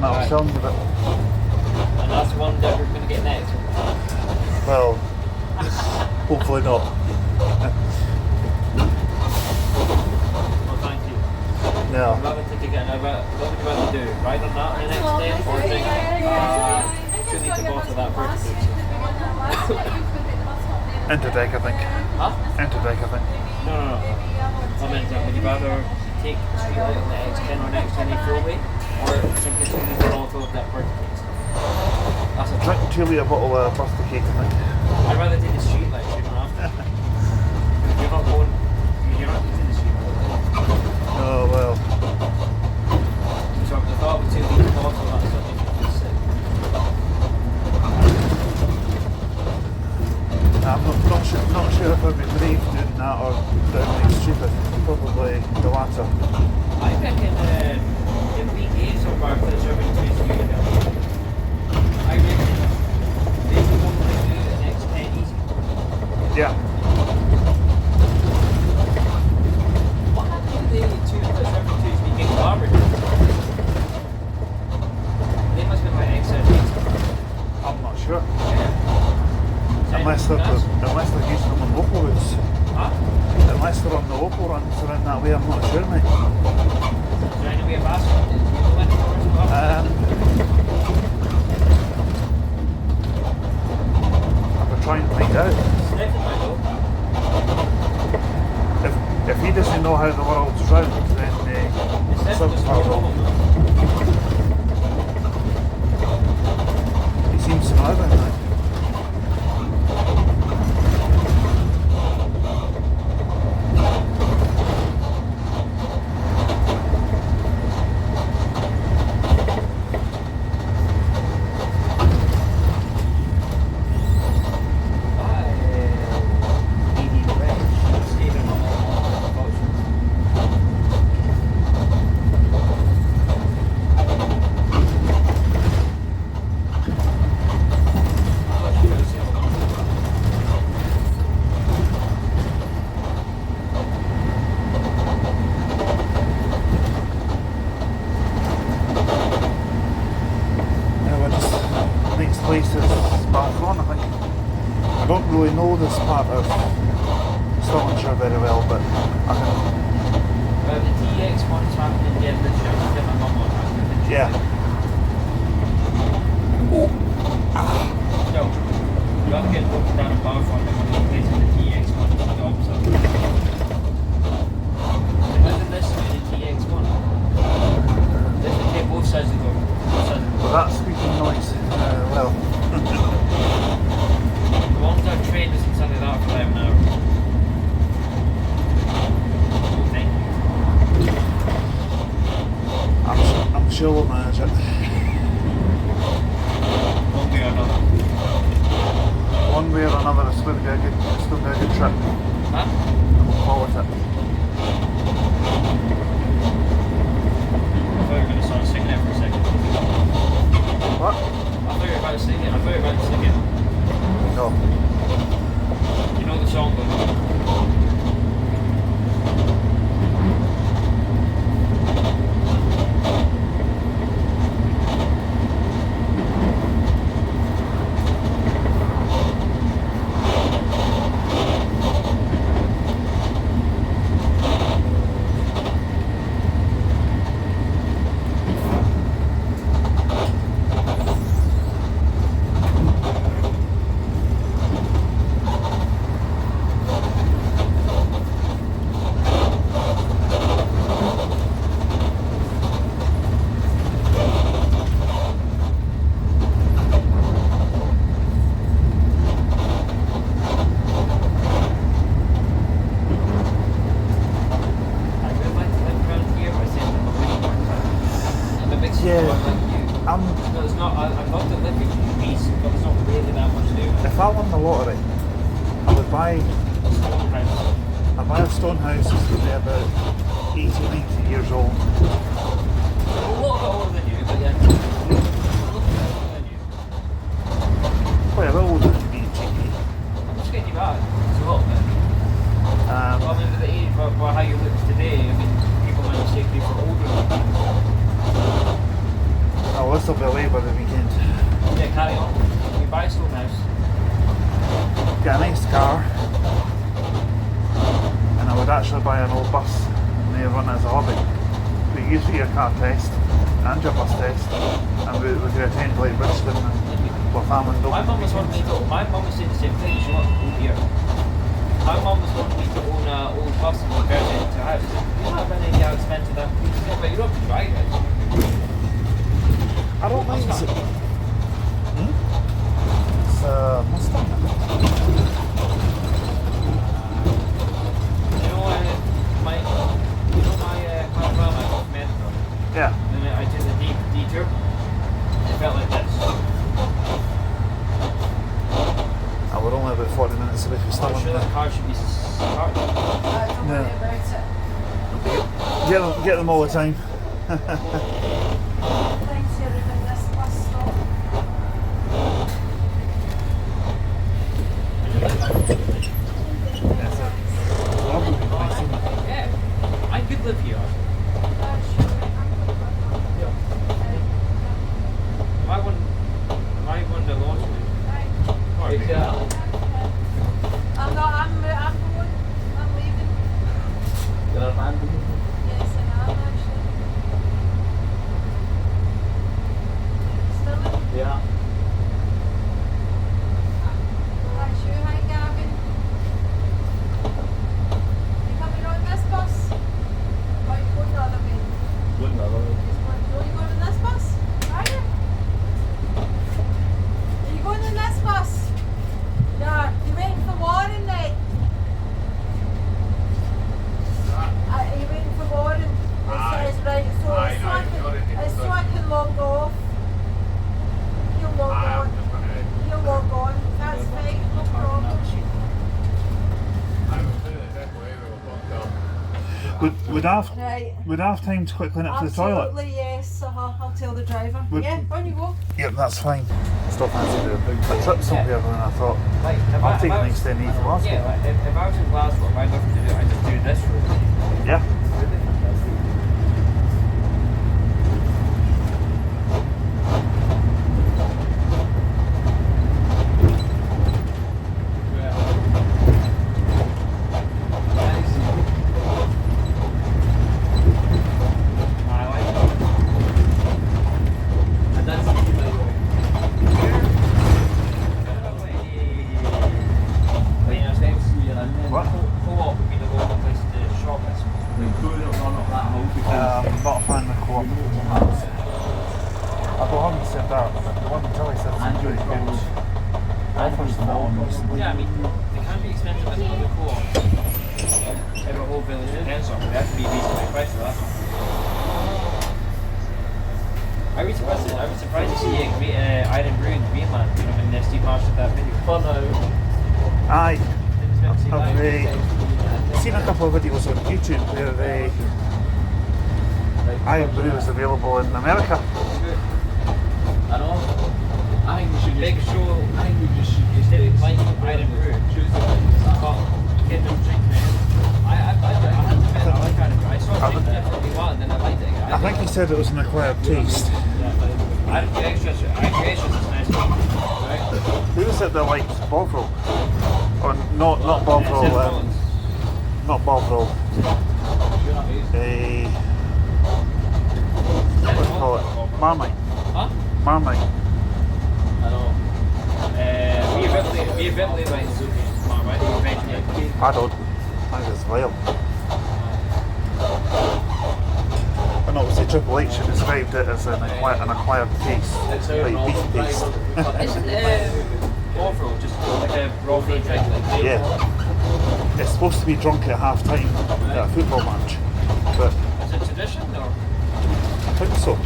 that I was telling you about. And that's the one that we're going to get next. Well, hopefully not. Well, thank you. Yeah. I'd rather take again. What would you rather do? Ride on that on the next day or drink 2 litre bottle of that birthday cake? Interdeck, I think. Huh? Interdeck, I think. No. I meant, would you rather take a street light on the X10 or an X10 full-weight or drink a 2 litre bottle of that birthday cake? That's a Drink 2 litre bottle of birthday cake, I think. I'd rather take the street light, you don't have to. You're not going, you're not using the street light. Oh, well. So the thought of a 2 litre bottle, that's something that's sick. I'm not sure if I'd be brave doing that or doing it stupid. Probably the latter. I reckon if we gave some of our preserving to street light, I reckon they would probably do an X10 easy. Yeah. What happened to the two preserving twos we get garbage? They must be like X10. I'm not sure. Yeah. Unless they're using them on local routes. Huh? Unless they're on the local runs around that way, I'm not sure, mate. Is there any way of asking? Do you know any numbers about it? I could try and find out. Definitely though. If he doesn't know how the world's round, then It's definitely something's no wrong. problem. He seems to know everything. I don't really know this part of Stirlingshire very well, but I can. The TX1's happening again this year. I get my mum on that. Yeah. So, you have to get booked down a bar front and when you place in the TX1 to the opposite. Imagine this in the TX1. This would take both sides of the door. Well, that squeaking noise, well. As long as our train doesn't sound like that for 11 hours. I'm sure we'll manage it. One way or another. One way or another, it's going to be a good trip. Huh? And we'll call it it. I thought you were going to start singing it for a second. What? I thought you were about to sing it. No. You know the song though? If I won the lottery, I would buy a stone house that's going to be about 80, 90 years old. A lot older than you, but yeah. Quite a bit older than me, cheeky. I'm just getting you back. It's a little bit. Well, I mean, with the age, for how you look today, I mean, people might mistake you for older than that. Oh, must still be away by the weekend. Yeah, carry on. You buy a stone house. Get a nice car. And I would actually buy an old bus and they run it as a hobby. We use for your car test and your bus test, and we could attend like Bridgestone and we're farming. My mum was wanting me to. My mum was saying the same thing. She wanted to here. My mum was wanting me to own an old bus and convert it into a house. You don't have any idea how expensive that is, but you don't have to drive it. I don't mind it. It's a Mustang. My panorama I got from Edinburgh. Yeah. And then I did the detour. It felt like this. And we're only about 40 minutes away from I'm Stirling. sure that car should be started. Don't worry Yeah. about it. Get them all the time. Thanks here in this bus stop. That's it. Lovely place, isn't it? Yeah. I could live here. Am I won the lottery? Or I'm not, I'm going. I'm leaving. You're a man? Yes, I am actually. Stirling. Yeah. That's you, hi Gavin. You coming on this bus? Or you going the other way? No, you going on this bus? Are you? Are you going on this bus? Yeah, you waiting for Warren then? Are you waiting for Warren? It says right, so it's so I can log off. He'll log on. He'll log on. That's fine, no problem. Would I Right. have time to quickly nip to the toilet? Absolutely, yes. I'll tell the driver. Would- Yeah, on you go. Yep, that's fine. Still fancy doing a trip somewhere, and I thought Like, if I'll take if an I was- extended for Glasgow. Yeah, like, if I was in Glasgow, I'd love to do it. I'd just do this route. Yeah. What? Co-op would be the local place to shop this. I'm not a fan of the co-op. I haven't said that, but the one until I said it's really good. Offers them all recently. Yeah, I mean, they can be expensive as other co-op. Every whole village depends on, but they have to be reasonably priced for that. I was surprised to see Iron Brew in Greenland, you know, when Steve Marsh did that video. Fun Aye. I've seen a couple of videos on YouTube where Iron Brew is available in America. I know. I think we should big show. I think we just should instead of like Iron Brew, choose the but get them drink it. I had to admit, I like Iron Brew. I saw it definitely well, and then I liked it. I think he said it was an acquired taste. Iron Brew Extras is nice. Right? Who was it that liked Bovril? Or not Bovril, not Bovril. What do you call it? Marmite. Huh? Marmite. I know. Be a bit late like Marmite. I don't. I think it's vile. And obviously Triple H described it as an acquired taste, like beef taste. Isn't Bovril just like a raw food drink? Like Yeah. It's supposed to be drunk at half time at a football match, but Is it tradition or? I think so.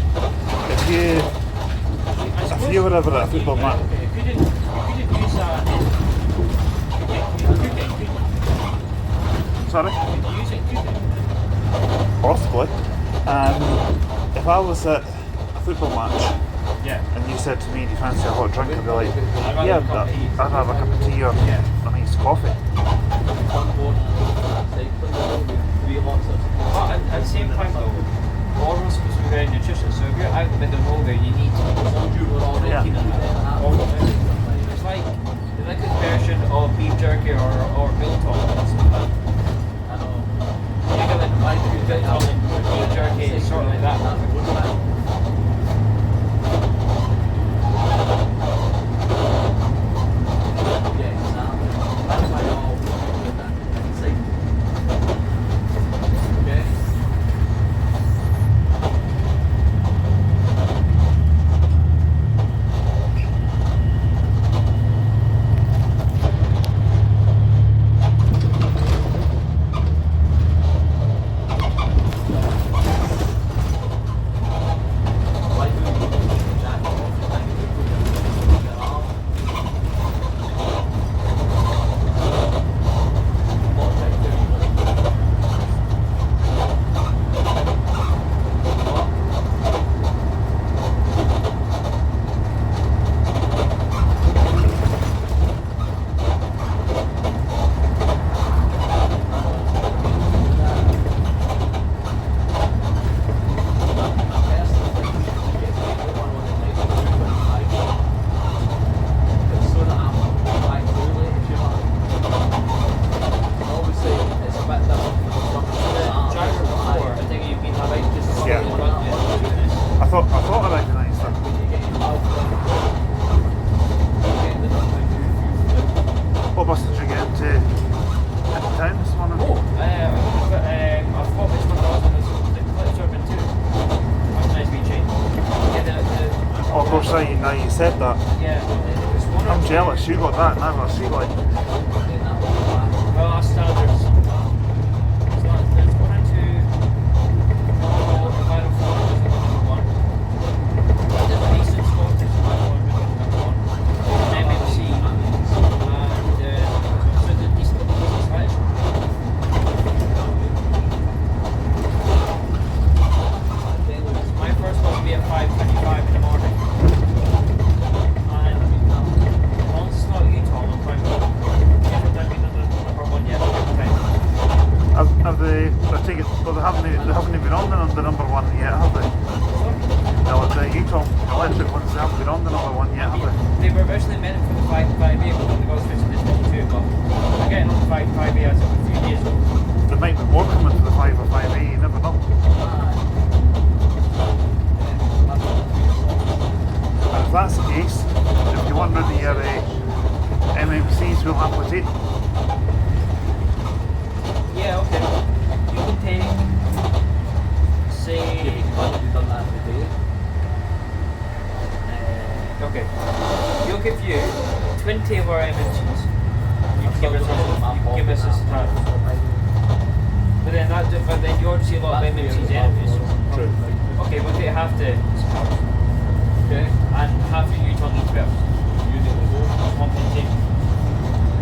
If you were ever at a football match, If you didn't use cooking. sorry, Could you use it cooking? possibly. If I was at a football match Yeah. and you said to me, "Do you fancy a hot drink?" I'd be like, I'd "Yeah, have a cup of tea." I'd have a cup of tea or a nice coffee." But at the same time though, Oral is supposed to be very nutritious, so if you're out in the middle of nowhere, you need protein in that. It's like a version of beef jerky or biltong. You get like biltong and beef jerky, it's sort of like that. Now you said that. Yeah. I'm jealous, you got that, now I see like. Well, that's standards. So there's one or two. Final four is number one. There's a decent Scottish number one. MMC. And so the decent Scottish. My first one will be at 5:25 in the morning. They haven't even been on the number one yet, have they? No, the e-tron electric ones, they haven't been on the number one yet, have they? They were originally meant for the 5.5A, but the Glasgow is number 2, but they're getting on the 5.5A as of a few days ago. There might be more coming to the 5 or 5A, you never know. And if that's the case, if you want rid of your MMCs, we'll happily take them. Yeah, okay. You can take, say, okay. You'll give you 20 of our MMCs. You can give us this time. But then you already see a lot of MMCs anyways. True. Okay, we'll take half the support. Okay. And half the Utah needs belts. One can take.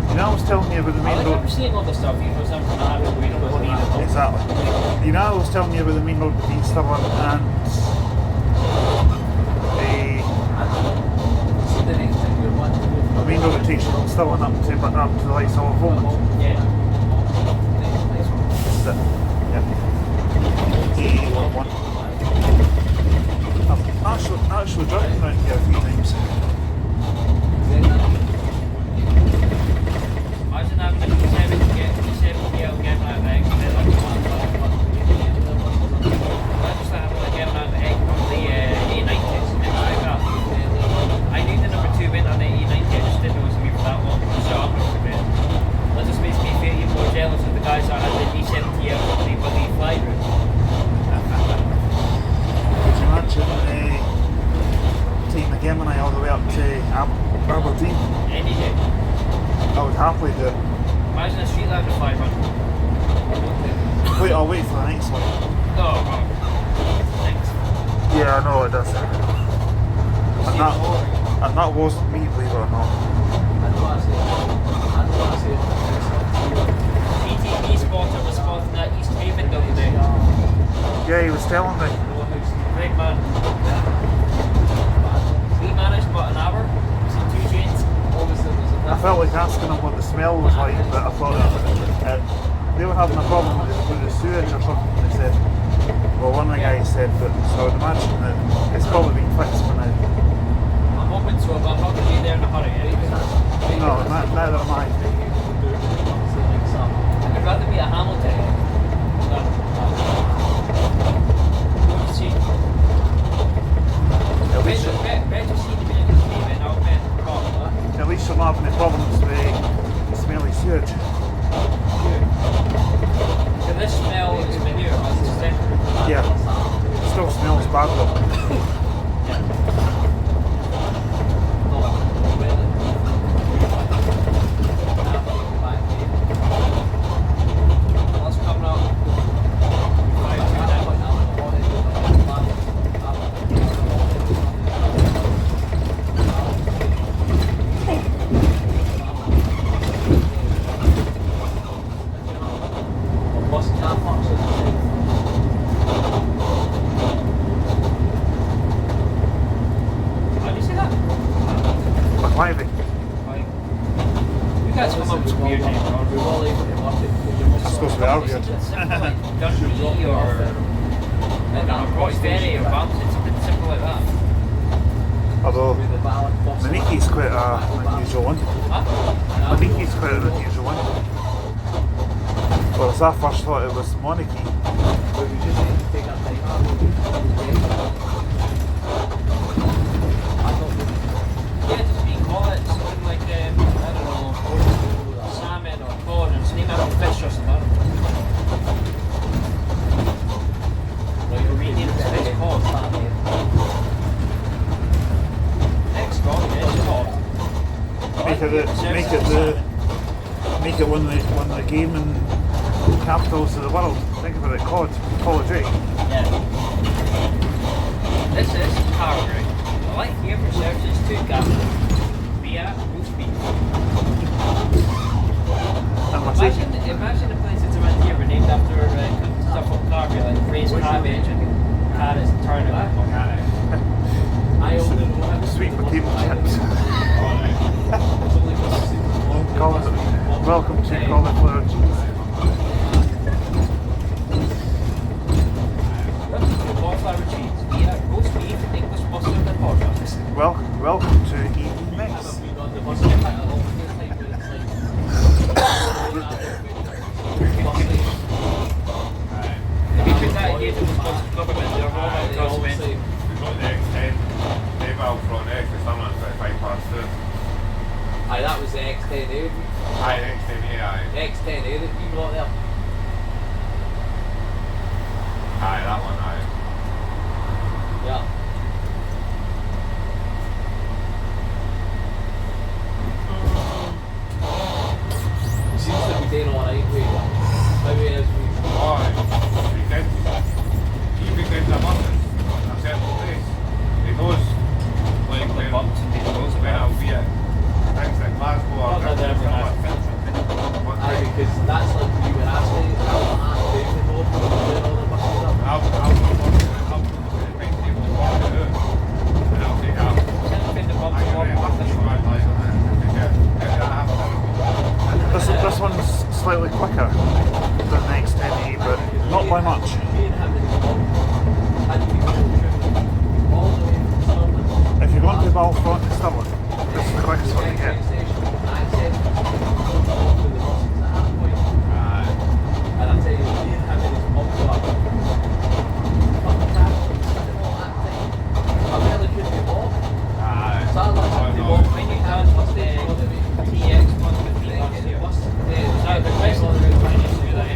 You know, I was telling you about the main road. I'm seeing all the stuff, you know, something that happens we don't need it. Exactly. You know, I was telling you about the main road between Stirling and the main road that takes you from Stirling up to the likes of Volmond. Yeah. That's it. Yeah. I've actually driven around here a few times. Imagine having a E70 getting out of X10. Imagine having getting out of X on the A90s and things like that. I knew the number 2 went on the A90, I just didn't know it was going to be for that long, so I'm going to it. That just makes me feel even more jealous of the guys that had the E70 on the bloody fly route. Could you imagine taking the Gemini all the way up to Aberdeen? Any day. I would happily do it. Imagine a street line of 500. Wait, I'll wait for the next one. Oh, thanks. Yeah, I know it does. And that wasn't me, believe it or not. PTV spotter was spotting that East Haven the other day. Yeah, he was telling me. Big man. We managed about an hour. We see 2 trains. I felt like asking him what the smell was like, but I thought they were having a problem with the sewage or something, they said. Well, one of the guys said that, so I would imagine that it's probably been fixed for now. I'm hoping so, but I'm not going to be there in a hurry. No, neither am I. I'd rather be at Hamilton than what you see. Better see the minute and I'll bet the At least you're not having any problems with smelly sewage. So this smell is manure, it's temporary. Yeah, it still smells bad though. What's coming up? How do you say that? McLivy. You guys come up with some weird names, aren't you? Just goes without weird. Simple like Dundee or I don't know, Roy Ferry or Bampton, something simple like that. Although, Maniki's quite an unusual one. Huh? Maniki's quite an unusual one. Whereas I first thought it was Monarchy. Yeah, just we call it something like, I don't know, salmon or cod, and it's named after fish or something. Like a rename it's fish cod. Next cod, it's cod. Make it one of the gaming capitals of the world. Think about it, COD, Call of Duty. Yeah. This is Harbury. I like here for services to Glasgow. Beer, roast beef. Imagine the places around here were named after stuff from Carberry, like braised cabbage and carrots and turnip. Sweet potato chips. Welcome to cauliflower cheese. Cauliflower cheese, beer, roast beef, English mustard and pork. Welcome to Eating Mix. If you put that again to the government, they're all about the government. We've got the X10, they've all front X, it's on 25 past 2. Aye, that was the X10A. Aye, the X10, yeah, aye. X10A that you got there. Aye, that one, aye. Yeah. Seems to be doing alright with maybe as we Oh, weekends. Key weekends are Mondays, a certain place. He knows, like, The bumps and the goes when about. I'll be at things like Glasgow or Not that they're ever nice. aye, because that's like you were asking, how the half day to go for doing all the buses up. I'll put the big table to walk it out. And I'll take out. Something the bumps I are can all have to ride like that. This one's slightly quicker than the X10E, but not by much. If you're going to Balfront to Stirling, this is the quickest one to get. And I tell you, me and him in his bumps up. Fucking cat, sitting all that time. I barely could be walking. So I literally walked when you done bus the station on the way. TX 150 last year. Was that the best one when you do that?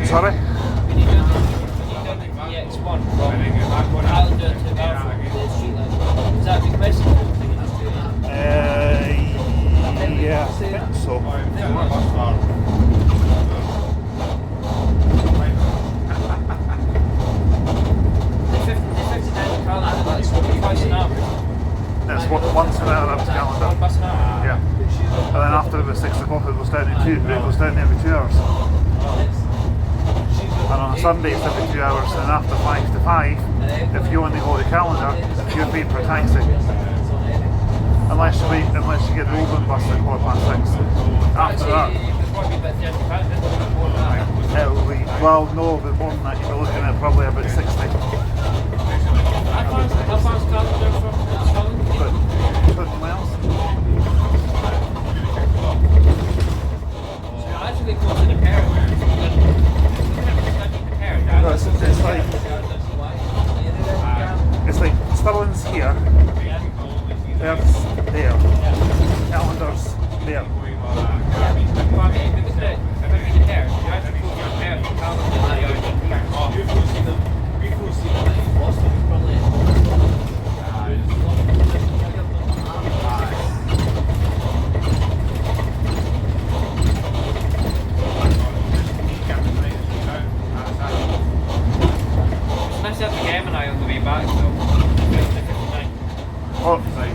Sorry? When you done the TX1 from Ireland to Balfour, the street line, was that the best one? Yeah, I think so. The 59 car line, that's twice an hour. It's once an hour up to One calendar. bus an hour. Yeah. And then after about 6 o'clock it goes down to every 2 hours. And on a Sunday it's every 2 hours, and after 5 to 5, if you only go to calendar, you're paying for a taxi. Unless you get the Oldham bus at 6:15. After that, probably about £30, isn't it? More than that. It'll be, well, no, but more than that, you're looking at probably about 60. How far's Glasgow from Stirling? About 20 miles. So you're actually close to the pair. No, it's like Stirling's here, Perth's there, Calendar's there.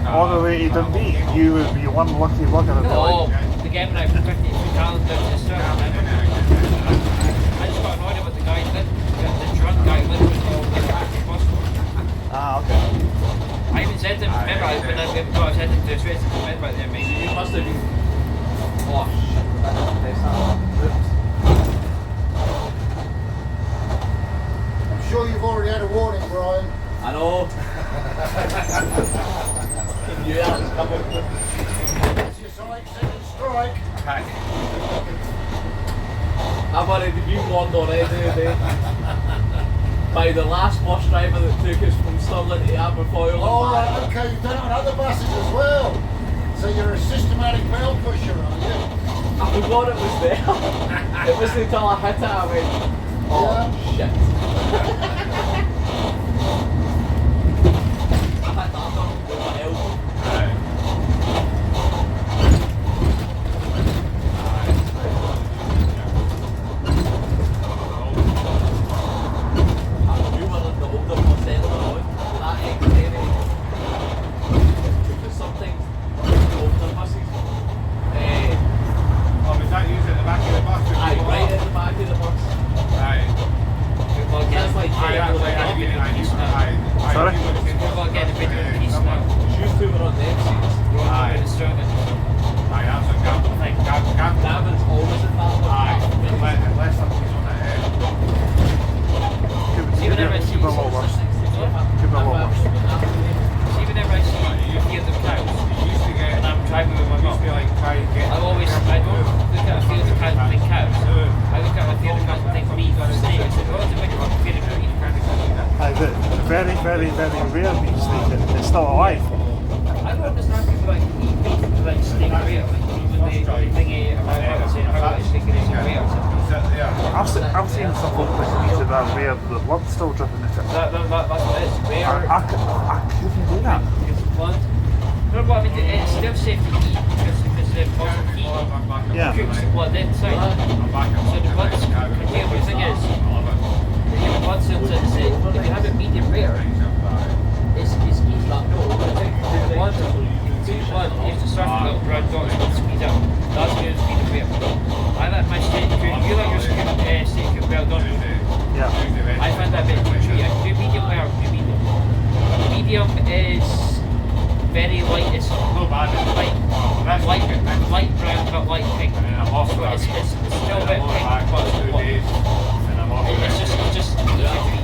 All the way to Dundee, you would be one lucky bugger at all. The game and I for 50 pounds down to Stirling. I just got annoyed with the guy that the drunk guy literally all the possible. Ah, okay. I even said to him, remember when I said to him to straight to the bed right there, mate. You must have been. Oh shit, oops. I'm sure you've already had a warning, Brian. I know. You that was coming. It's your second strike. I've already been warned already. By the last bus driver that took us from Stirling to Aberfoyle. All right, okay, you've done it on other buses as well. So you're a systematic bell pusher, are you? I forgot it was there. It wasn't until I hit it, I went, oh shit. I had that done with my elbow. You were in the older bus anyway, that X10. Because sometimes the older buses, Oh, was that used at the back of the bus? aye, right at the back of the bus. Aye. That's like Aye, that's like Sorry? Sorry? What about getting a video of the piece now? Used to were on them seats. Aye. It's Stirling. Aye, that's a gamble. Gamble. Gavin's always in that one. Aye. Unless something's on the head. See whenever I see Could be a lot worse. Could be a lot worse. See whenever I see a field of cows You used to get. and I'm driving with my Used mum, to like try and get. I don't look at a field of cows and think cows. I look at a field of cows and think beef or steak. I said, what is the big one? Field of beef. Very, very, very rare beef steak. It's still alive. I don't understand people like eat beef like steak rare. Like when they thingy about it saying how like steak is rare. I've seen some folk that eat it that rare, the blood's still dripping in it. That's what it is. Rare. I couldn't do that. Because the blood. No, but I mean, it's still safe to eat because the positive heat Yeah. cooks the blood inside. So the blood's congealed. The thing is, the human blood cells in if you have it medium rare, it's easy. No, the blood, you have to start with little brown dots and speed up. That's good speed of rare. I like my steak cooked. You like your steak cooked well done. Yeah. I find that a bit too chewy. I can do medium well, do medium. Medium is very light. It's light brown but light pink. So it's still a bit pink, but it's just easy to eat.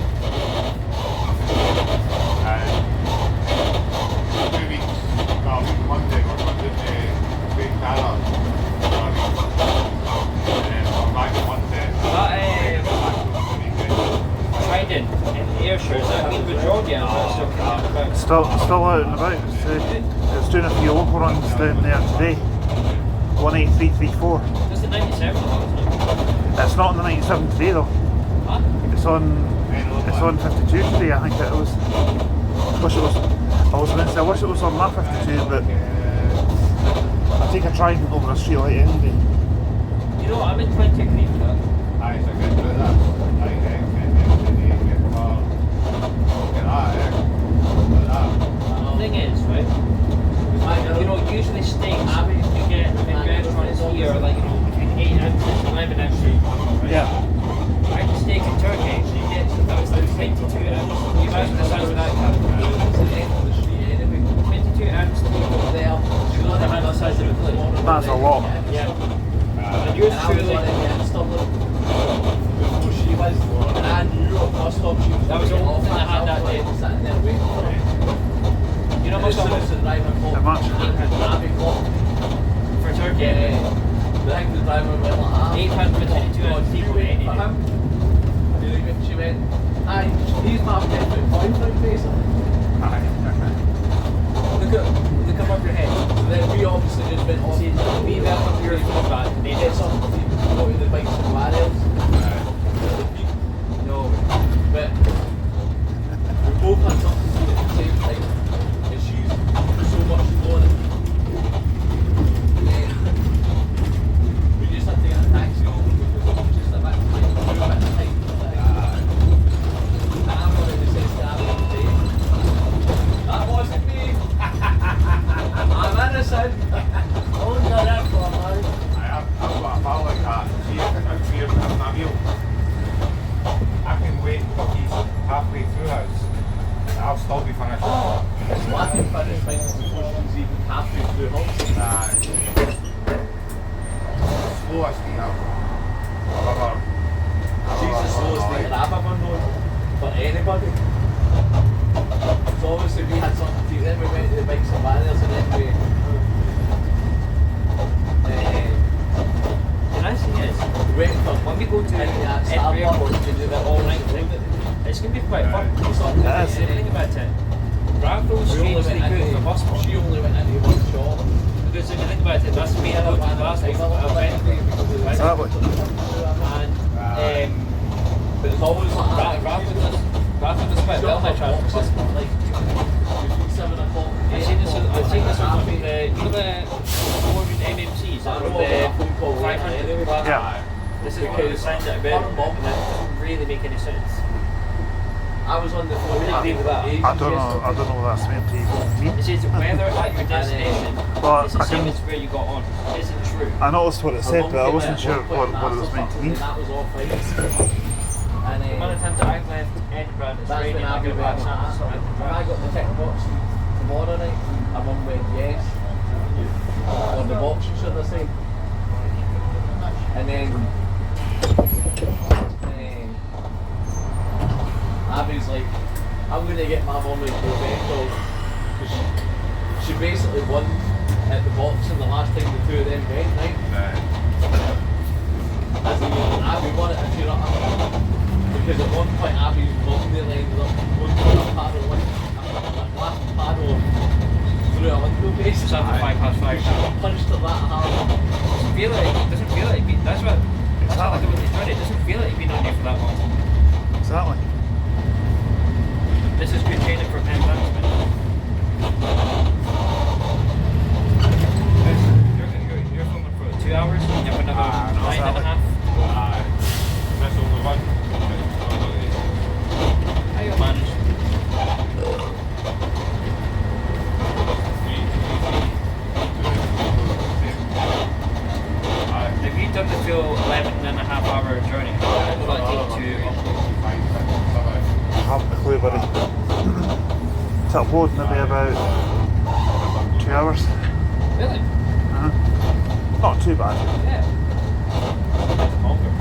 2 weeks. Monday or Monday to Big Tara. And then come back on Monday. Trident in Ayrshire, is that been withdrawn yet? Still out and about. It's doing a few local runs down there today. 18334. That's the 97 one, isn't it? It's not on the 97 today though. Huh? It's on 52 today, I think it was. I was going to say, I wish it was on my 52, but I take a Trident over a street light any day. You know, I'm inclined to agree with that. Aye, it's a good bit of that. The thing is, right? You know, usually steaks you get in restaurants here, like, you know, between 8 ounces and 11 ounces. Yeah. I had a steak in Turkey, you get that was like 22 ounces. You imagine the size of that cat. 22 ounces there. You know the size of the plate. That's a lot. Yeah. And Yours And I was truly. on it in Stirling before she was, and I knew at bus stop she was That was going the to only get thing I had off, that so I day. was sitting there waiting for her. You know And how as soon much as the driver called, How much? Abby clocked, for Turkey? the thing the driver went like that. £8.22 people waiting in for it. him. She went, aye, he's my 10-foot boyfriend basically. Look above your head. So then we obviously just went off. See, we welcome your feedback. They Get did something to go to the bikes and barriers. No. But we both had something to do at the same time. And she's so much slower than me. We just had to get a taxi home because it was just a bit tight. And I'm already said to Abby on the day, that wasn't me. I'm innocent. How long you got that for, mate? I've got a pal like that. See, if I'm here having a meal, I can wait until he's halfway through us. I'll still be finished. It's lack of finish things before she's even halfway through home. Nah. Slowest thing I've ever. She's the slowest thing that I've ever known for anybody. So obviously we had something to do, then we went to the bikes and barriers and then we The nice thing is, went for when we go to every airport Starbucks to do the all night all-night thing, thing. it's going to be quite fun. It is. Think about it. Granville's We only strangely went good for into, bus stop. she only went into one shop. Because if you think about it, that's me I go to Glasgow for a Wednesday. Exactly. And But it's always like that. Granville does quite well, my traffic system. Like between 7 o'clock. I've seen this on the, you know the Morgan MMCs that are on the 500 class? Yeah. This is one of the signs that about it, and that doesn't really make any sense. I was on the phone. I really agree with that. I don't know what that's meant to even mean. It says whether at your destination Well, it's the I same can- as where you got on. Isn't true. I noticed what it said, but I wasn't sure what it was meant to mean. That was all fine. And The amount of times that I've left Edinburgh and it's that's raining, when I I go back went to when I got the tick box tomorrow night, my mum went yes. On the box, should I say. And then Abby's like, I'm going to get my mum into a rental. Because she basically won at the box and the last time the two of them went, right? As in, Abby won it and she not because at one point Abby's mum nearly ended up going through a paddle, like a glass paddle through a window base. It's after 5 past 5. She punched her that hard. Doesn't feel like it. That's what. It's not like it was enjoyed it. It doesn't feel like you've been on here for that long. Exactly. This is good training for pen management. You're filming for 2 hours. You have another 9.5. That's all the one. How you manage? If you've done the full 11.5 hour journey, what will that take to? I haven't a clue, buddy. To upload maybe about 2 hours. Really? Not too bad. Yeah. Longer.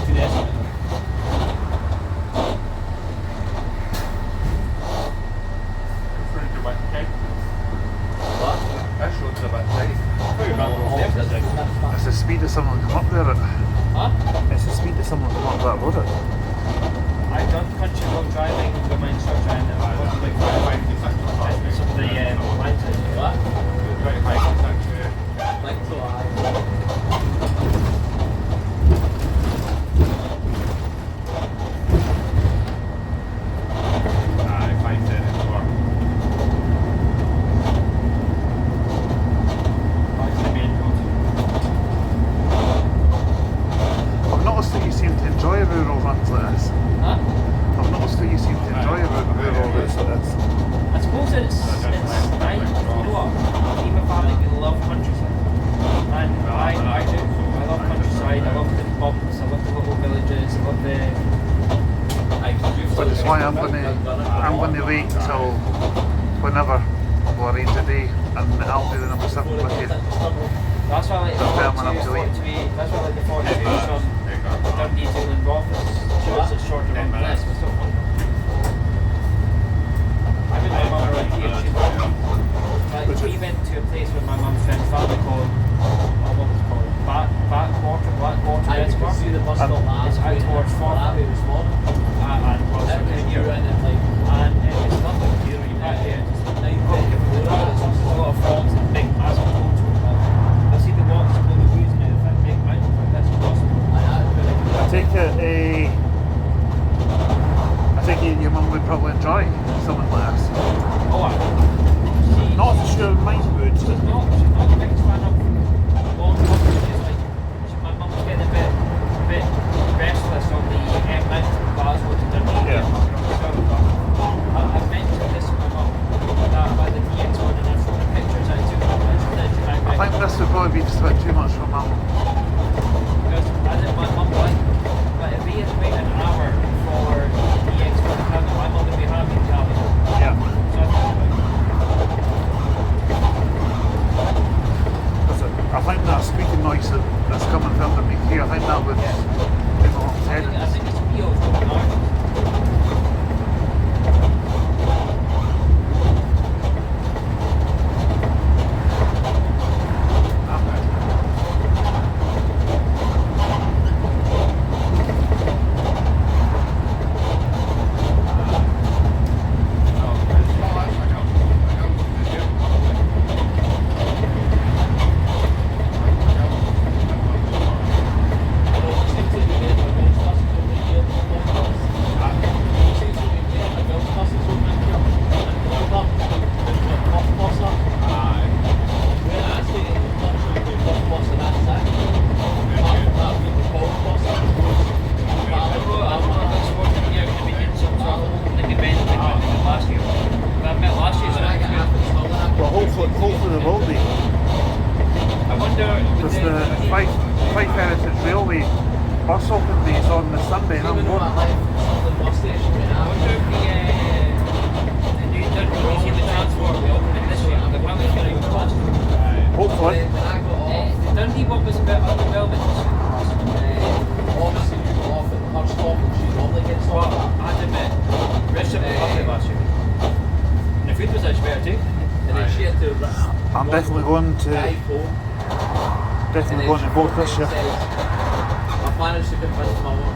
Good estimate. What? This road's a bit tight. It's the speed of someone come up there. Huh? It's the speed of someone come up that road. I've done country road driving with my instructor and I've got like 5 to 6 of the lines. What? 25, 26, yeah. Like so I. Aye, 5, 10 and 4. That's the main road. I've noticed that you seem to enjoy rural runs like this. Huh? I've noticed that you seem to enjoy rural routes like this. I suppose it's nice. You know what? Even if I love countryside. And I do. I love countryside. I love the bumps. I love the little villages. I love the. But it's why I'm gonna wait till whenever we'll arrange a day and I'll do the number 7 with you. That's why I like the Confirm when I'm 42, doing. 42, that's why I like the 42 from Dundee to Glasgow. It's a shorter run than this, but still fun. I mean, my mum around here, we went to a place with my mum's friend's family called, what was it called? Blackwater Reservoir. See the bus stop It's out towards Forfar. Abbey this morning. And well, That was you and it like and it's lovely. You know, you back there, just a lot of frogs and big massive cones. I see the walks and all the views and everything, big mountains like this across them. I take it your mum would probably enjoy something like this. Oh, Not so sure mine would. she's not the biggest fan of long walks. She's like, my mum's getting a bit restless on the M9 from Glasgow to Dundee. Yeah. I've mentioned this to my mum, that by the X10 and I've shown her pictures I took of it. I think this would probably be just a bit too much for mum. Because I think my mum like if we had to wait an hour for the X10 to come, my mum would be happy to have it. Yeah. So I think I think that squeaking noise that's coming from underneath here, I think that would be more I think it's wheels going on. Hopefully there will be. I wonder There's the Fife Heritage Railway bus open days on the Sunday. And I'm going. I wonder if the new Dundee transport will be opening this year. The family's going to go past. Hopefully. The Dundee one was a bit underwhelming. Obviously, you go off at her stop and she normally gets But off. I admit, Bishop was lovely last year. And the food was actually better too. And then she had to I'm definitely going to drive home. both this year. I managed to convince my mum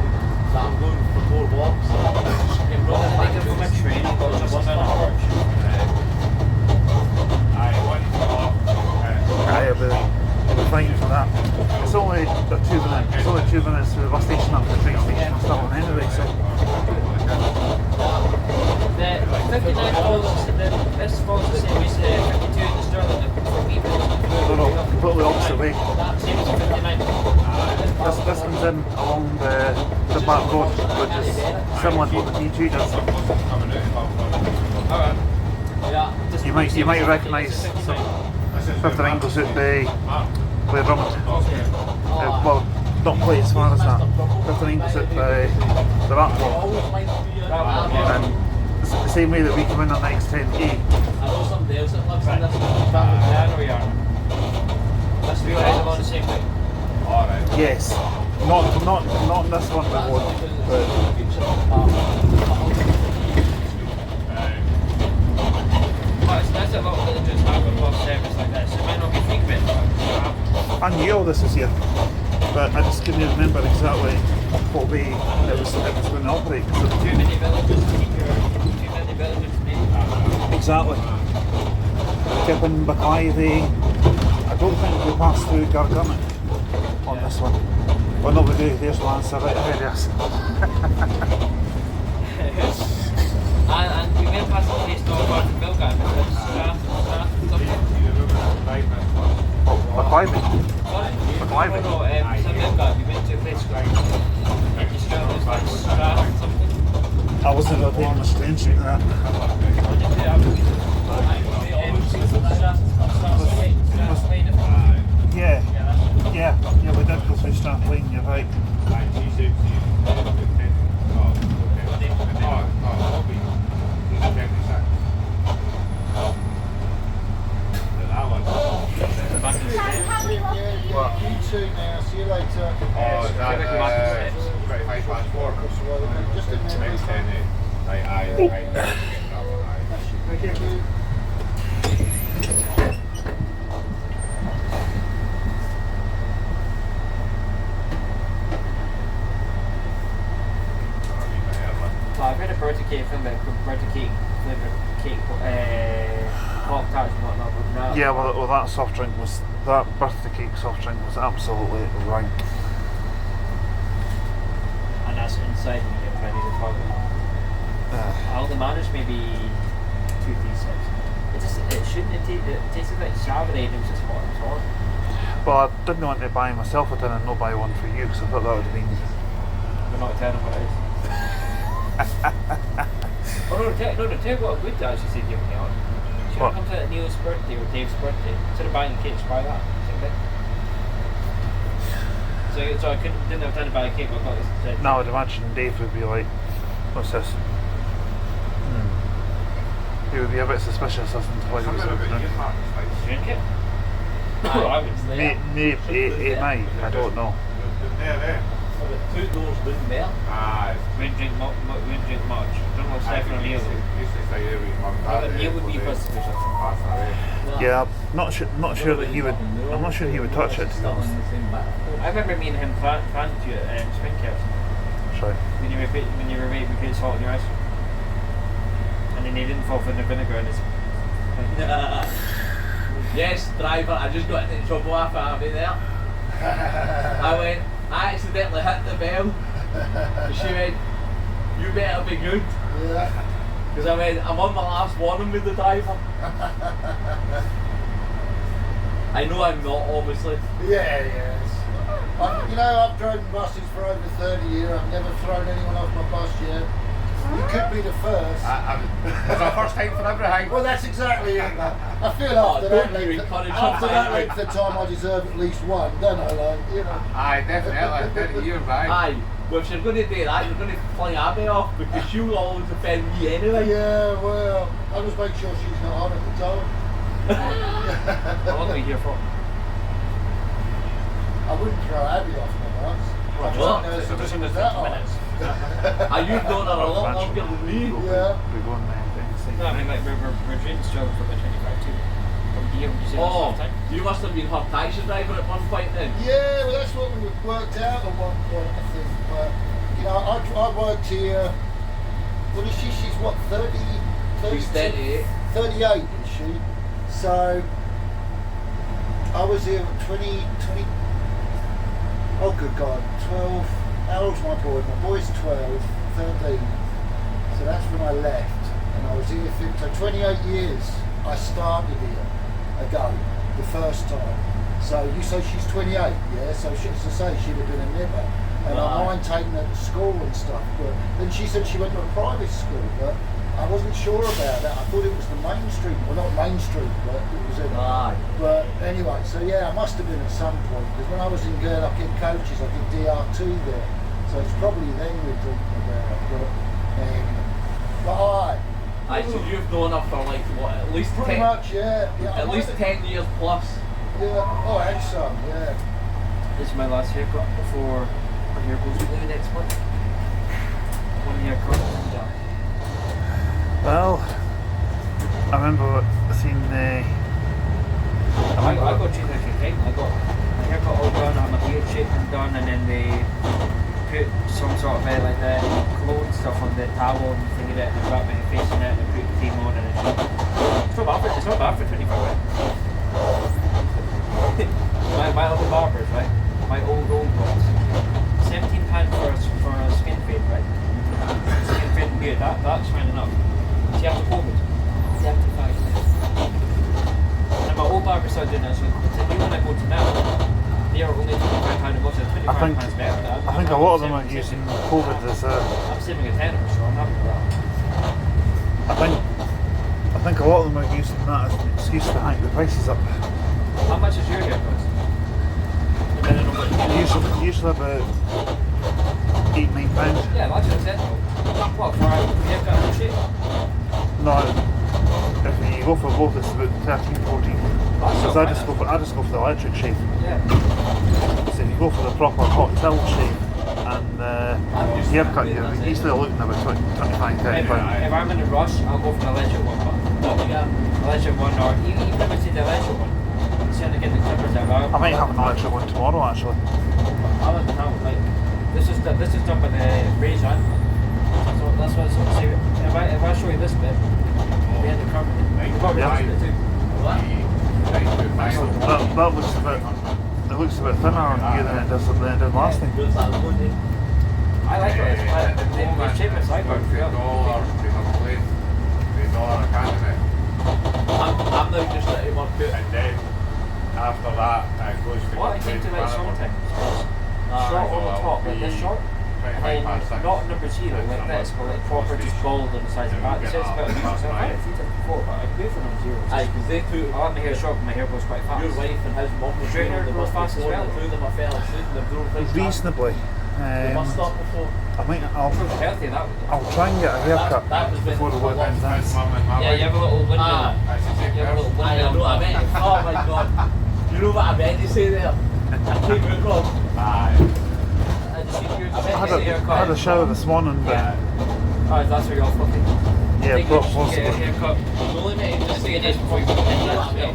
that I'm going for more walks. She came Well, running I back think and from a train, it goes just about an hour. I'll be fine for that. It's only 2 minutes to the bus station up to the train station and Stirling anyway, so The 59 falls, this falls the same as the 52 in the Stirling. For me, they're completely opposite way. same as the 59. This comes in along the back road, which is similar to what the D2 does. Alright. yeah. You might recognise 59 goes out by Drummond. Well, not quite as far as that. 59 goes out by the Rat Block. Always mind to be And it's the same way that we come in on the X10A. I know somebody else that lives in this Yeah, I know we are. Let's be honest, about the same way. Yes. Not in this one we won't, but But it's nice that a lot of villages have a bus service like this. It might not be frequent, but I knew all this was here. But I just couldn't remember exactly what way it was going to operate. So, too many villages to keep too many villages to make. exactly. Kippen, Baclyde. I don't think we passed through Gargunnock on this one. Well, no, we do. There's Lancer right ahead of us. And we went past the place not far from Milgam. It's something. Baclyde. No, it's a Milgam. We went to a place called Stirling, like Strath something. I wasn't really paying much attention to that. Yeah, we did go through Strath Lane, you're right. Well, I've read a birthday cake film about birthday cake flavoured cake pop tarts and whatnot, but no. Yeah, well, that soft drink was, that birthday cake soft drink was absolutely rank. And that's inside when you get ready to talk about. All the manners maybe 2, 3, 6. It shouldn't have it tasted like Chardonnay and it was just hot and hot. Well, I didn't want to buy myself a tin and not buy one for you, because I thought that would have been... We're not telling what it is. Oh no, tell you what I would actually say give me on. Should What? I come to Neil's birthday or Dave's birthday? Instead of buying cake, just buy that. Same thing. So I didn't have time to buy a cake, but I got this instead. Now I'd imagine Dave would be like, what's this? He would be a bit suspicious as to why he was Something about opening. your heart is like, Drink it? Aye, Oh, I would. Maybe it might, I don't know. there. About 2 doors down there. Aye. Wouldn't drink much. Don't know what's left from Neil. Used to say every month. But Neil would be suspicious. Yeah, I'm not sure that he would. I'm not sure he would touch it, to be honest. I remember me and him planned you at Springcaps Sorry. when you were waiting to put salt in your ice cream. And then he didn't fall for the vinegar in his. Yes, driver, I just got into trouble after having there. I accidentally hit the bell. And she went, you better be good. Yeah. Because I went, I'm on my last warning with the driver. I know I'm not, obviously. Yeah, yes. You know, I've driven buses for over 30 years. I've never thrown anyone off my bus yet. You could be the first. It's our first time for everything. Well, that's exactly it. I feel Oh, after don't that you length, encourage after them, that mate. length of time, I deserve at least one, don't I? Like, you know. Aye, definitely. 30 years back. Aye, well if you're going to do that, you're going to fling Abby off because she'll always offend me anyway. Yeah, well, I'll just make sure she's not on at the time. How long are you here for? I wouldn't throw Abby off my bus. I What? don't know if So it this was is that 50 hard. minutes. You've known her a lot longer than me. Yeah. We're going insane. No, I mean like we're drinking struggle for about 25 too. From here, would you say Oh, that's half time? you must have been her taxi driver at one point then. Yeah, well, that's what we worked out at one point, I think. But, you know, I worked here, what is she? She's what, 30? She's 38. 38, is she? So, I was here at 20, oh good God, 12. How old's my boy? My boy's 12, 13. So that's when I left. And I was here so 28 years I started here ago, the first time. So you say she's 28, yeah? So she, as I say, she'd have been a nipper. And I Right. mind taking her to school and stuff. But then she said she went to a private school, but I wasn't sure about that. I thought it was the main street. Well, not Main Street, but it was in. Aye. But anyway, so yeah, I must have been at some point. Because when I was in Gerlach in coaches, I did DR2 there. So it's probably then we're talking about. But Aye, so you've known her for like what, at least pretty 10, much, yeah. at least 10 years plus. Yeah, oh, and some, yeah. This is my last haircut before my hair goes blue next month. One haircut and done. Well, I remember seeing the. I got treated like a king. I got my haircut all done, I had my beard shaped and done, and then they put some sort of like the cologne stuff on the towel and thingy that and wrapped my face in it and put the cream on and it's not bad for 25 right? my other barbers, right? My old ones. £17 for a skin fade, right? Skin fade and beard, that's fine enough. See after COVID. Yeah, after 5 minutes. And my old barber started doing that, so the new one I go to now, they are only £25 a month, so £25 better. I think a lot of them are using COVID as a. I'm saving a tenner, so I'm happy with that. I think a lot of them are using that as an excuse to hike the prices up. How much is your haircut? Depending on what you do. Usually about £8-9. Yeah, that's acceptable. What, for a haircut and shape? No, if you go for both, it's about 13-14. Because I just go for the electric shave. Yeah. So if you go for the proper hot towel shave and and the haircut, you're easily looking at about 25, 30 pounds. If I'm in a rush, I'll go for the electric one. But electric one, or even if I see the electric one, instead of getting the clippers out. I might have an electric one tomorrow actually. I like to have like this is done by the razor. So that's what I was going to say. If I show you this bit, we had the cover. You probably Yeah. this bit too. What? That looks a bit, it looks a bit thinner on you than it did last time. I like it. They shape it sideways. I'm now just letting one put. And then after that, it goes to What I think to like sometimes is short on the top, like this short, and then not number 0 like this, but like proper just bald on the sides of the back. So it's about so I've had it 3 times before, but I can go for number 0. Aye, because they two, I like my hair short, but my hair goes quite fast. your wife and his mum was Straightener doing the grows bus fast as before, well. the two of them are fell asleep and they've drove things back. Reasonably. The bus stop before. I'll Healthy that would. I'll try and get a haircut That was before the work ends. Yeah, you have a little window. Ah, You have a little I window. know what I meant. Oh my god. You know what I meant to say there? I came out wrong. I had a shower this morning, but Oh, that's where you're fucking. yeah, Think you should possibly. get a haircut. The only mate just Just saying say this before you go in that way.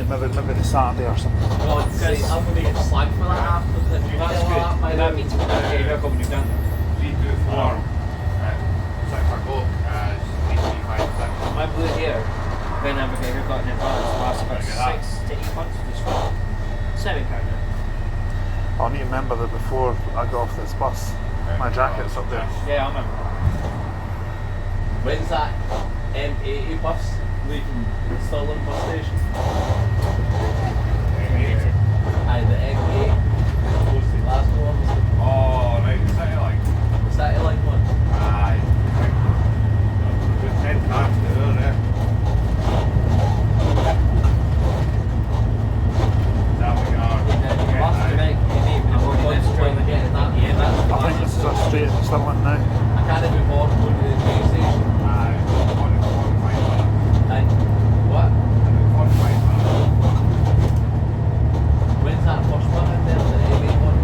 Maybe the Saturday or something. God, I'm going to get slagged for that after the new That's good. That means we're going to get a haircut when you're done. 3, 2, 4, 6 o'clock, 3, 3, 5, 6. My blue hair, when I'm getting a haircut in advance, lasts about 6 to 8 months. Just for 7 pounds. I need to remember that before I got off this bus, my jacket's up there. Yeah, I remember. When's that M80 bus leaving Stirling bus station? Aye, the M8 goes to Glasgow, obviously. Oh, right, the city line. The City Line one. Aye. Good 10 cars to there, there. That we are. Last night, maybe when I go to this Stirling, yeah, that's I think this is a straight to Stirling now. I can't even bother going to the train station. Aye. 45 minutes. Aye. What? 45 minutes. When's that first one in there? The M8 one?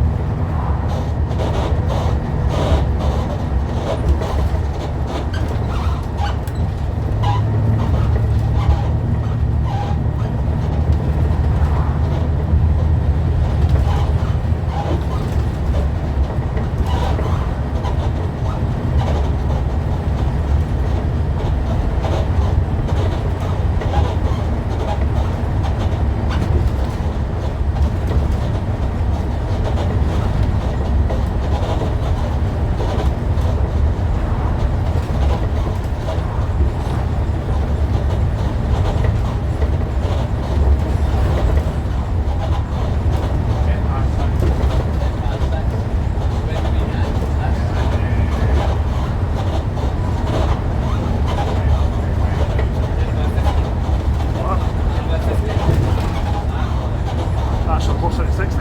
That's a plus 60.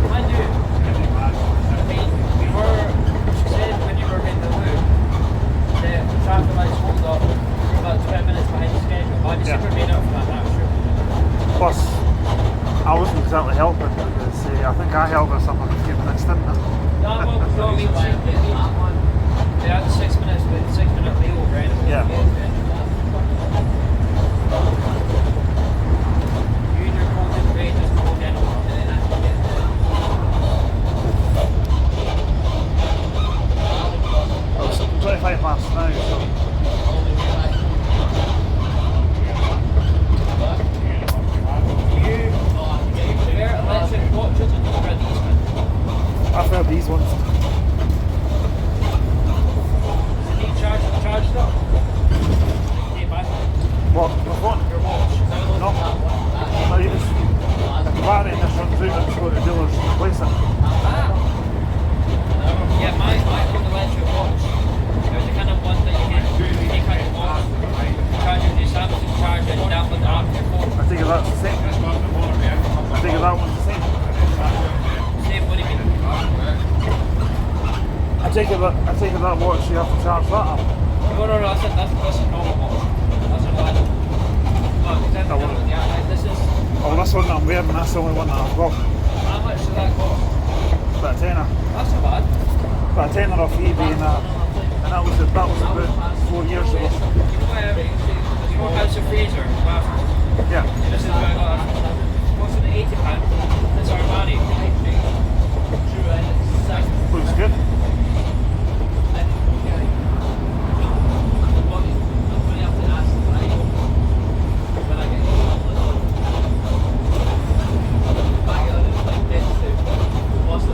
Mind you, we were, she said when you were in the loop, the traffic lights hold up for about 20 minutes behind schedule. But I super made up for that, that's true. Plus, I wasn't exactly helping because I think I held us up on a few minutes, didn't I? No, well, I mean, they had 6 minutes, with 6 minute layover anyway. Yeah. You and your golden ray just go down and then I can get there. Oh, it's 25 past now, so You prefer electric watches or do you prefer these ones? I prefer these ones. Does it need charged up? Okay, bye. What? What? Your watch. No. No, you just, if the battery in this runs out, I just go to the dealers and replace it. Ah. Yeah, my electric watch. There's a kind of one that you can take out your watch, charge it with your Samsung charger, and download the app to your phone. I think that's the same. I think that one's the same. Same, what do you mean? I take it that watch you have to charge that up. No, that's a normal watch. That's an electric. No, because That one. yeah, this is. Oh, this one that I'm wearing, that's the only one that I've got. How much does that cost? But About a tenner. That's not bad. About a tenner off eBay, and that was about 4 years ago. You know House of Fraser? Yeah. This is where I got it. What's it, £80? It's our money. Looks good.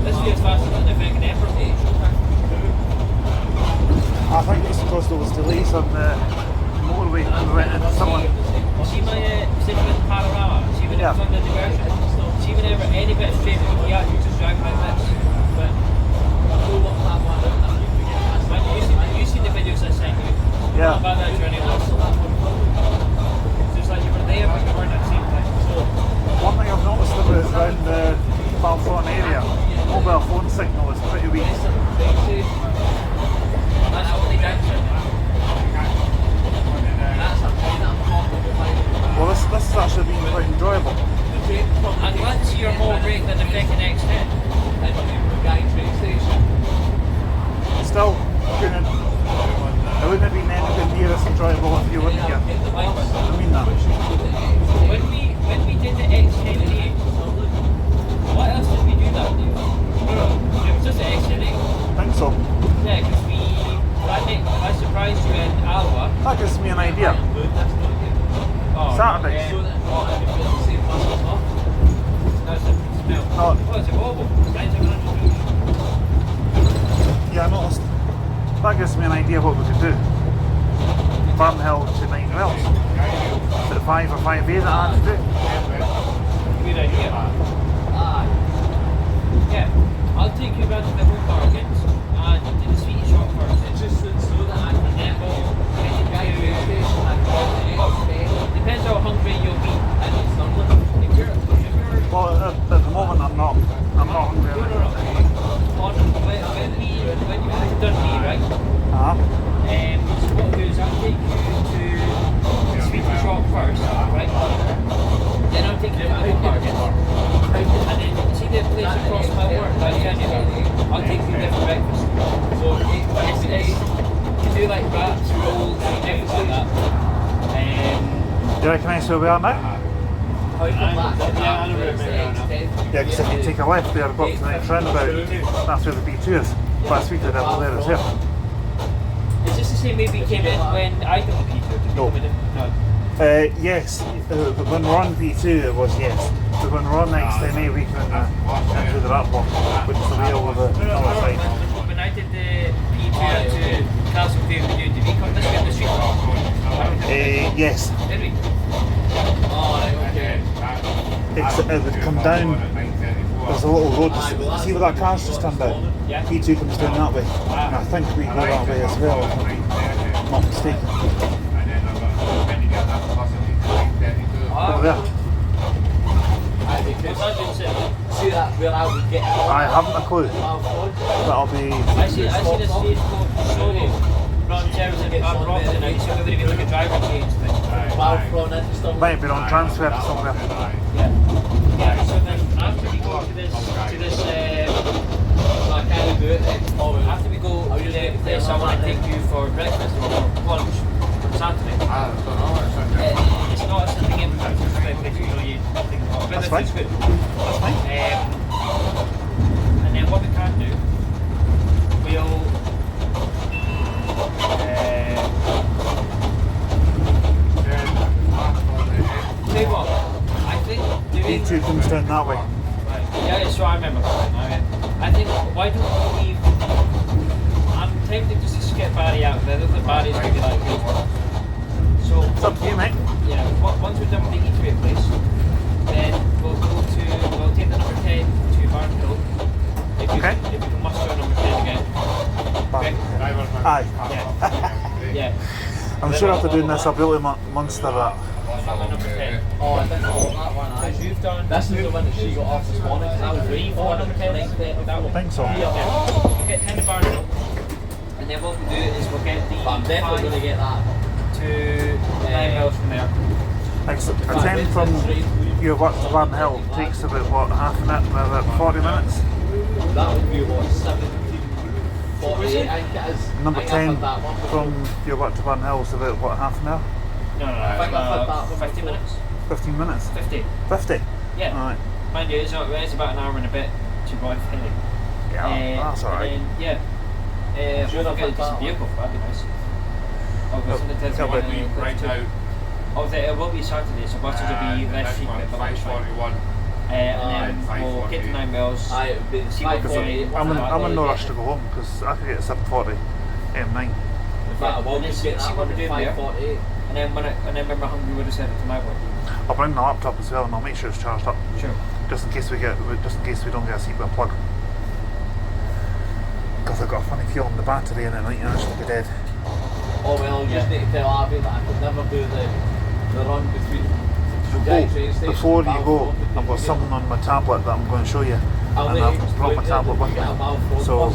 This feels faster than the American Emperor. I think it's because there was delays on the motorway and we went into someone. See my cinnamon panorama? See when it was on the diversion? See whenever any bit of straight road you you just drag like this. But man, you see the videos I sent you? Yeah. Not about that journey was. It's just like you were there but you weren't at the same time. So One thing I've noticed around the Balfron area, mobile phone signal is pretty weak. that's what they did. Well, this has actually been quite enjoyable. And once you're more brake than the freaking X10. Still, it wouldn't have been anything near as enjoyable if you wouldn't get. I mean that. When we did the X10, what else did we do that day? It was just the X10. I think so. Yeah, because I surprised you in Alva. That gives me an idea. Oh, Saturday. Yeah. That's the smell. Oh. Oh, it's a Volvo. 9,700. Yeah, I noticed. That gives me an idea what we could do. Barnhill to Nine Wells. Is it 5 or 5A that I had to do? Good idea. Yeah, I'll take you around to the home markets and do the sweet shop first. It's just so that I can then go depends how hungry you'll be. If you're Well, at the moment I'm not hungry. when you've done me, right? So what I'll do is I'll take you to the sweet shop first, right? Then I'll take you to the home market. And then see the place across my work, right? I'll take you there for breakfast. So it's you do like wraps, rolls, things like that. Do you recognise where we are now? Yeah, I know where it is. Yeah, because if you take a left there, go up to the next roundabout, that's where the B2 is. But I speak to the devil there as well. Is this the same way we came in when I did the P2? No. Yes, when we're on B2 it was yes. But when we're on X10A we can into the rat block, which is the way over the other side. When I did the P2 to Castleview, did we come this way in the street? Yes, Did we? it would come down. There's a little road. See where that car's just turned down? Yeah. B2 comes down that way. And I think we go that way as well, if I'm not mistaken. Over there. What's that doing, sir? See that where I would get I haven't a clue. That'll be. I see this stage called Solo. Ron Terrace and Van Rockton, and so whether even like a driver change thing. Might be on transfer to somewhere. Yeah. Yeah, so then after we go to this after we go to the place I want to take you for breakfast or lunch on Saturday. It's not a something in but That's fine. it's good. That's fine. And then what we can do, we'll tell you what, I think doing B2 comes down that way. yeah, so I remember that. I think why don't we leave? I'm tempted just to skip Barry out there. Look at Barry's maybe like good. So It's up to you, mate. yeah, once we're done with the eatery place, then we'll take the number 10 to Barnhill. If you can muster number 10 again. Okay? Aye. Yeah. I'm sure after doing this I'll be able to monster that. Number 10. Oh, I think I want that one. Because you've done. This is the one that she got off this morning. That was Three, four, number 10. I think so. Yeah. We'll get 10 to Barnhill. And then what we'll do is we'll get the But I'm definitely going to get that. to 9 miles from there. Like, so, a 10 from your work to Van Hill takes about what, half an hour, about 40 minutes? That would be what, 1748, I think it is. Number I think 10 I've had that one before. from your back to Van Hill's about what, half an hour? No, I think I've had that one 50 before. minutes. 15 minutes? 50. 50? Yeah. Alright. Mind you, it's about an hour and a bit to drive Hilly. Yeah, that's alright. Yeah. Sure, We'll I've get a had that decent vehicle, that'd be nice. Oh, Yep. isn't it Yep. one Right now, Oh, it will be Saturday, so buses will be less next cheap, one, but that's fine. 541. And then Aye, we'll get to 5:40. 9 miles. Aye, it would be See what 548. I'm in no rush to go home because I could get a 740 M9. In fact, I will And then just see get that what one we're at doing there. 548. And then when we're hungry, we'll just head it to my work. I'll bring the laptop as well and I'll make sure it's charged up. Sure. Just in case we don't get a seatbelt plug. Because I've got a funny feeling the battery and it might actually be dead. Oh well, you just need to tell Abby that I could never do the run between Jack train station Before and you go, Balfour I've got because something on my tablet that I'm going to show you. I'll And let I've you brought my explain tablet that with you get a me. Balfour So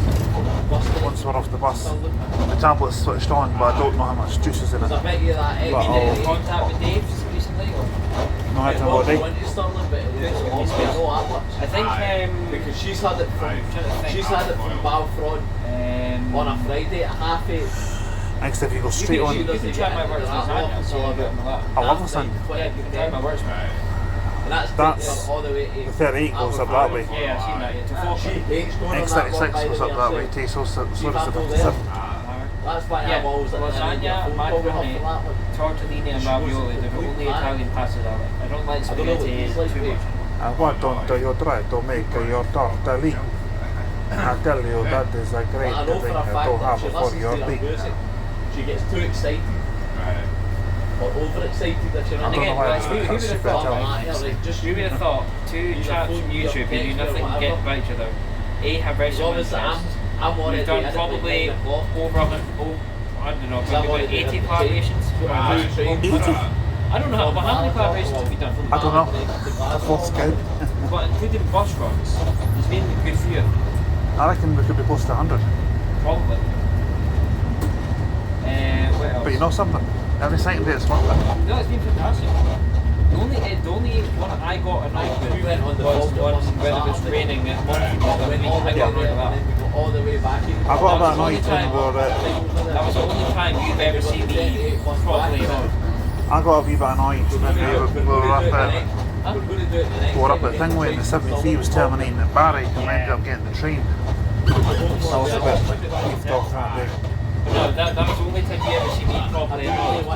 bus station. once we're off the bus, Something. the tablet's switched on but I don't know how much juice is in it. I bet you that But I'll- Contact with Dave recently? Or? No, I it don't know was what going to Stirling, but it's obviously not that much. I think Because she's had it from Balfour on a on Friday at 8:30. Next if you go straight on, You can try my works lasagna, so I'll get that. I love lasagna. Yeah, you can try my works. And that's all the way to The 38 goes up that way. Yeah, I've seen that. Yeah, to Falkirk. She hates going on that one, X36 by the goes way, up that way herself. too, so it's the She's had to go 57. That's why Yeah, I'm always like lasagna, macaroni, tortellini and ravioli. They're the only Italian pastas I like. I don't like I don't know what spaghetti these too like, much. Quando io try to make your tortellini, I tell you that is a great I know for thing a fact to that have she for listens your to her tea. music. She gets too excited or overexcited if she I don't know again, why right, it's who would have super thought Italian. just Who would have thought two Use chaps your from phone, YouTube who do your nothing text, get whatever. by each other? A, have very similar obviously interests. I'm on We've it done at probably like 9 o'clock. over I don't know, So I've maybe already 80 done collaborations. Two trains. 80? I don't know how, but how many collaborations have we done? I don't know. That's what's good. But including bus runs, there's been a good few, I reckon we could be close to 100. probably. What else? But you know something? Every second day it's worth it. No, it's been fantastic. The only one I got annoyed with We went on the was bus one when it was raining at Montreal. We went all the I way got there annoyed with and then that. we got all the way back in. I got a That bit was the only annoyed when time- we were That was the only time you've ever seen me properly annoyed. I got a wee bit annoyed when we were up at we were up at Thingway and the 73 was terminating at Barry and we ended up getting the train. So I was a bit peeved off that day. No, that was the only time you ever see me properly annoyed. I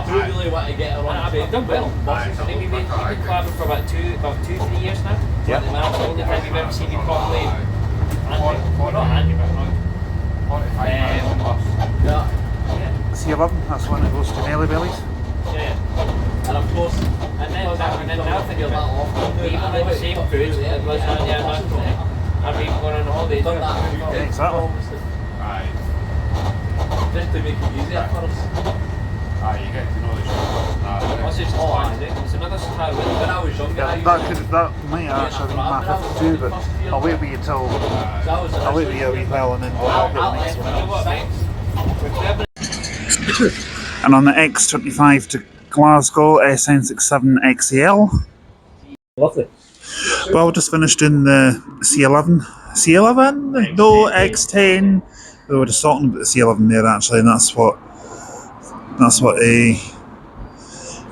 do really want to get her on a train. I've done well. I think we've been collabing for about 2-3 years now. Yeah. And that's the only time you've ever seen me properly angry. Well, not angry, but annoyed. Yeah. Yeah. C11, that's when it goes to Nelly Bellies. Yeah. And of course, And then now think of it. Even like the same food, lasagna and macaroni. And we've gone on holidays. done that a few Yeah, times. exactly. Just to make it easier for us. You get to know the show. What's it? It's another style. When I was younger, I used That might actually be my 52, but I'll wait with you till I'll wait with you a wee while and then I'll get the next one. You know what, mate? And on the X25 to Glasgow, SN67 XL. Lovely. Well, just finished in the C11. C11? No, X10. We were just talking about the C11 there actually, and that's what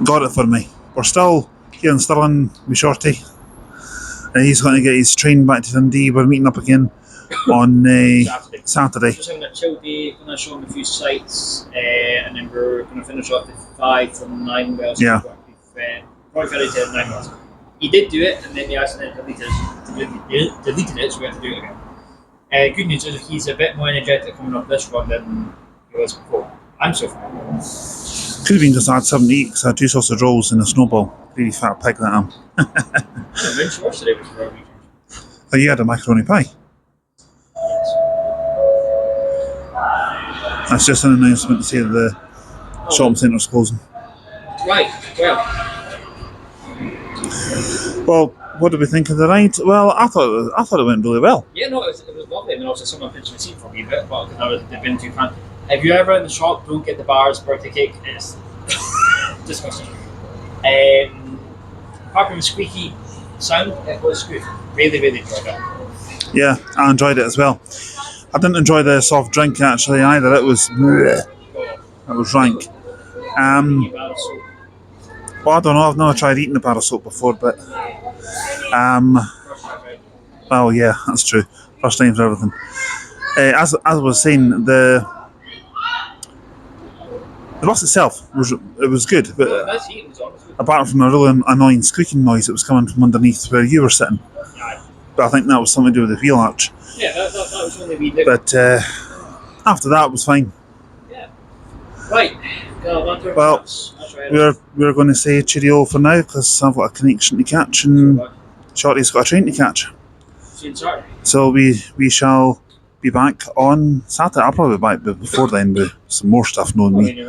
got it for me. We're still here in Stirling with Shorty. He's going to get his train back to Dundee. We're meeting up again on Saturday. Just having a chill day, going to show him a few sites, and then we're going to finish off the 5 from 9 wells. Yeah. Probably fairly to 9 wells. He did do it, and then he accidentally deleted it, so we have to do it again. Good news is he's a bit more energetic coming up this run than he was before. I'm so far. Could have been just had 7 to eat because I had 2 sausage rolls and a snowball. Really fat pig that I am. Vince Ross today was for a weekend. Oh, you had a macaroni pie. That's just an announcement to say that the shopping centre's closing. Right, Well, what did we think of the ride? Well, I thought it went really well. yeah, no, it was lovely. I mean, obviously someone pitched the seat for me a bit, but they've been too fan. If you're ever in the shop, don't get the bar's birthday cake. It's disgusting. Apart from the squeaky sound, it was good. Really, really enjoyed it. Yeah, I enjoyed it as well. I didn't enjoy the soft drink actually either. It was rank. Well, I don't know. I've never tried eating a bar of soap before, but well, yeah, that's true. First time for everything. As I was saying, the bus itself was good, but apart from a really annoying squeaking noise that was coming from underneath where you were sitting. But I think that was something to do with the wheel arch. Yeah, that was only we did. But after that, it was fine. Yeah. Right. Well, we're going to say cheerio for now because I've got a connection to catch and Shorty's got a train to catch. So we shall be back on Saturday. I'll probably be back before then with some more stuff knowing me.